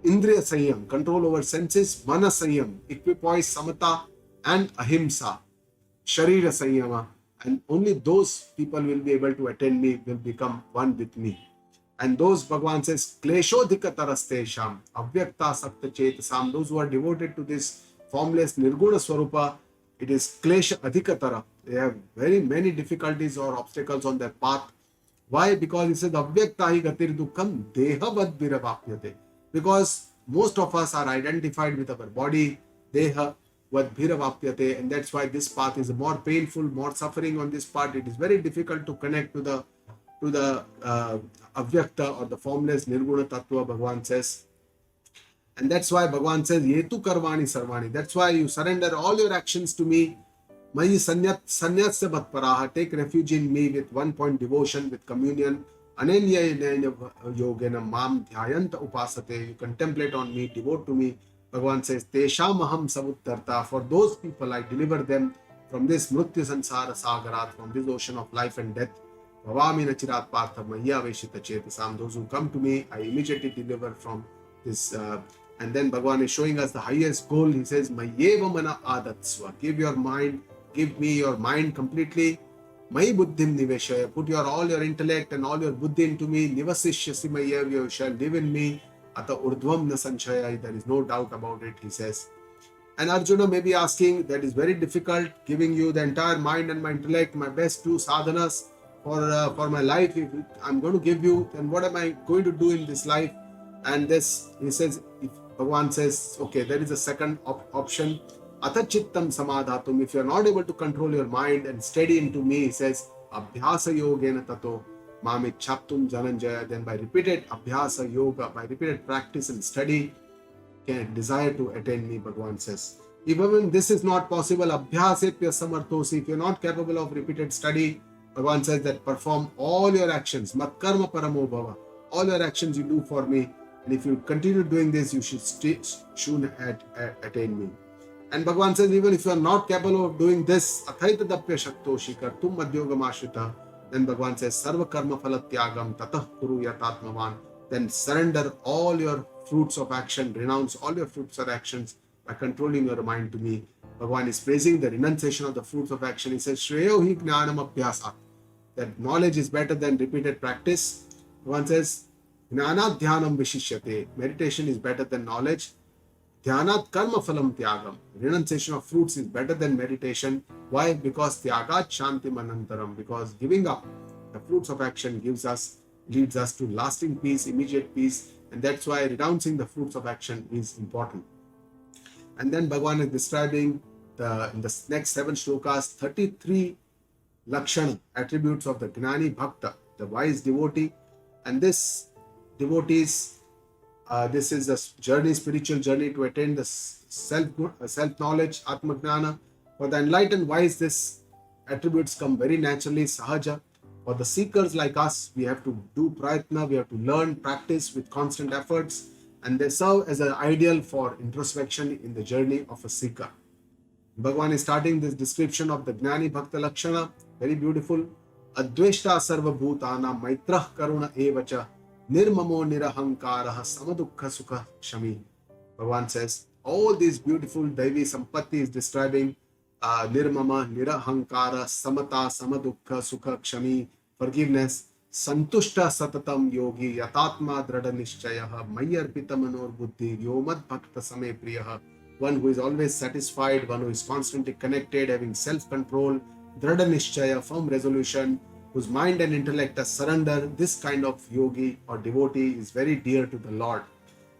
Indriya Sanyam, control over senses; Mana Sanyam, equipoise, Samata; and Ahimsa, Sharira Sanyama. And only those people will be able to attend me, will become one with me. And those, Bhagavan says, Kleshodhika Tarastesham, Avyakta Sakta Chetasam, those who are devoted to this formless Nirguna Swarupa, it is Klesha Adhikatara. They have very many difficulties or obstacles on their path. Why? Because it says, Avyakta hi gatir dukkam deha vadbhiravapyate. Because most of us are identified with our body, deha vadbhiravapyate, and that's why this path is more painful, more suffering on this part. It is very difficult to connect to the Avyakta or the formless Nirguna Tattva, Bhagavan says. And that's why Bhagavan says, Yetu Karvani Sarvani. That's why you surrender all your actions to me. Mayi Sanyasya Bhatparaha. Take refuge in me with one point devotion, with communion. Anenya Yogena Mam Dhyayanta Upasate. You contemplate on me, devote to me. Bhagavan says, Tesham Aham Savuttarta. For those people, I deliver them from this Mrityu Sansara Sagarat, from this ocean of life and death. Bhavami Nachirat Partha Maya Veshita Chetasam. Those who come to me, I immediately deliver from this. And then Bhagavan is showing us the highest goal. He says, Mayeva Mana Adatsva. Give me your mind completely. Mai Buddhim Niveshaya. Put all your intellect and all your buddhi into me. Nivasishyasi Mayev. You shall live in me. Ata Urdhvam Na Sanchaya. There is no doubt about it, he says. And Arjuna may be asking, that is very difficult, giving you the entire mind and my intellect, my best two sadhanas for my life. If I'm going to give you, then what am I going to do in this life? And this, he says, if Bhagavan says, okay, there is a second option. Atachittam samadhatum. If you're not able to control your mind and steady into me, he says, Abhyasa yogena tato mamit chaptum jananjaya. Then by repeated Abhyasa yoga, by repeated practice and study, can desire to attain me, Bhagavan says. Even when this is not possible, Abhyasepya samarthosi. If you're not capable of repeated study, Bhagavan says that perform all your actions. Matkarma paramo bhava. All your actions you do for me. And if you continue doing this, you should soon attain me. And Bhagavan says, even if you are not capable of doing this, athaita dapya shaktoshi kartum madhyogam. Then Bhagavan says, sarva karma phalatyagam tatah kuru yatatmavan. Then surrender all your fruits of action, renounce all your fruits of actions by controlling your mind to me. Bhagavan is praising the renunciation of the fruits of action. He says, Shreyo hi jnanam abhyasat. That knowledge is better than repeated practice. Bhagavan says, Jnanat dhyanam vishishyate. Meditation is better than knowledge. Dhyanat karma phalam tyagam. Renunciation of fruits is better than meditation. Why? Because tyagat shanti manantaram. Because giving up the fruits of action leads us to lasting peace, immediate peace. And that's why renouncing the fruits of action is important. And then Bhagavan is describing in the next 7 shlokas 33 Lakshana, attributes of the Gnani Bhakta, the wise devotee. And this devotees, this is a journey, spiritual journey to attain the self-knowledge, Atma-gnana. For the enlightened wise, these attributes come very naturally, sahaja. For the seekers like us, we have to do prayatna, we have to learn, practice with constant efforts, and they serve as an ideal for introspection in the journey of a seeker. Bhagavan is starting this description of the Gnani Bhakta Lakshana, very beautiful. Adveshta sarva bhutana maitrah karuna evacha nirmamo nirahankarah samadukha sukha shami. Bhagavan says, all these beautiful Daivi Sampatti is describing nirmama, nirahankara, samata, samadukha, sukha, kshami, forgiveness, santushta satatam yogi, yatatma drada nishchayaha, mayarpita manor buddhi, yomad bhakta same priyaha. One who is always satisfied, one who is constantly connected, having self-control, drada nishchaya, firm resolution, whose mind and intellect are surrender. This kind of yogi or devotee is very dear to the Lord.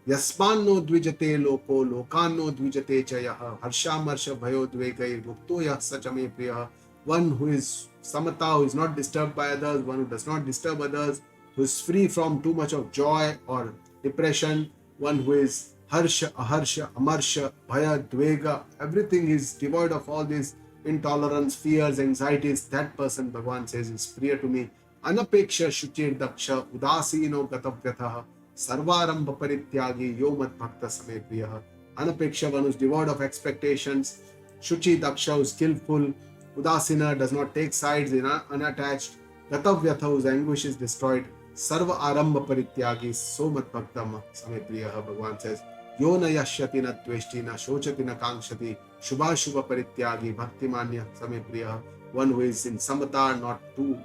Yasmanno dvijate loko, lokanno dvijate chayaha, harshamarshya bhayodvegai, mukto yah sachame priyaha. One who is samata, who is not disturbed by others, one who does not disturb others, who is free from too much of joy or depression, one who is harsha, aharsha, amarsha, bhaya, dvega, everything is devoid of all these intolerance, fears, anxieties. That person, Bhagavan says, is priya to me. Anapeksha shuchir daksha, udasino gatavyatha, sarvarambha parityagi, yomat bhakta same priyaha. Anapeksha, one who is devoid of expectations. Shuchi daksha, who is skillful. Udasina, does not take sides, is unattached. Gatavyatha, whose anguish is destroyed. Sarva arambha parityagi, somat bhakta same priyaha. Bhagavan says, Yo na yashyati na tveshti na shochati na kangshati shubha shubha parityagi bhaktimanya same priyaha. One who is in samata, not too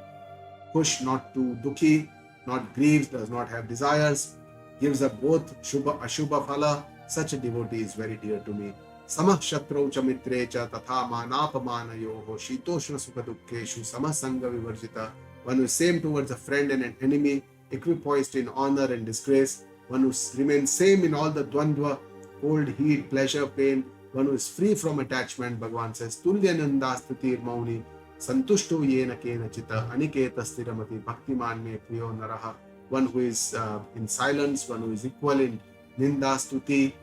push, not too dukhi, not grieves, does not have desires, gives up both shubha ashubha phala. Such a devotee is very dear to me. Samah shatrau cha mitre cha tatha manapamanayoho shitoshna sukha dukkeshu samah sangha vivarjita. One who is same towards a friend and an enemy, equipoised in honor and disgrace. One who remains same in all the dvandva, cold, heat, pleasure, pain. One who is free from attachment. Bhagavan says, Tulyananda sthitir mauni santushto yena kena chita aniketa stiramati bhaktiman me priyo naraha. One who is in silence, one who is equal in ninda stuti,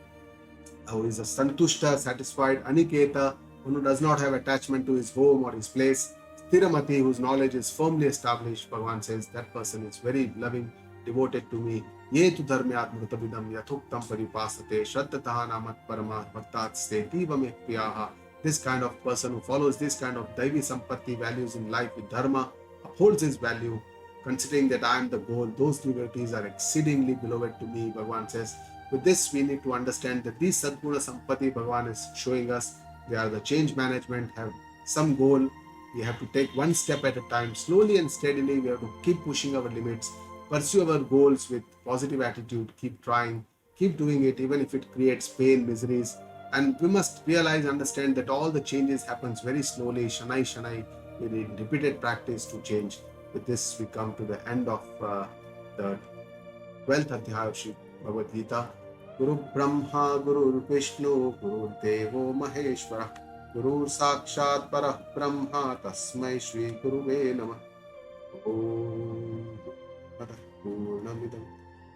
who is a santushta, satisfied, aniketa, one who does not have attachment to his home or his place, stiramati, whose knowledge is firmly established. Bhagavan says, that person is very loving, devoted to me. Ye tu dharmyat mrutavidam yathuktam paripasate shraddhataha namat parama bhaktat stetiva me priyaha. This kind of person who follows this kind of Daivi Sampatti values in life with dharma, upholds his value, considering that I am the goal. Those devotees are exceedingly beloved to me, Bhagavan says. With this, we need to understand that these Sadguna Sampatti Bhagavan is showing us, they are the change management, have some goal. We have to take one step at a time, slowly and steadily. We have to keep pushing our limits, pursue our goals with positive attitude, keep trying, keep doing it, even if it creates pain, miseries. And we must realize, understand that all the changes happens very slowly, shanai shanai. We need repeated practice to change. With this, we come to the end of the 12th Adhyaya of Sri Bhagavad Gita. Guru Brahma, Guru Vishnu, Guru Devo Maheshwara, Guru Sakshat Parah Brahma, Tasmai Shri Guruve Namah. Om Purnamidam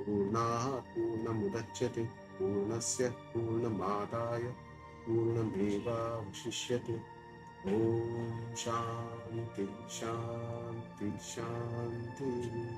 Purnat Purnamudachyate Purnasya Purnamadaya Purnameva Vashishyate. Om Shanti Shanti Shanti.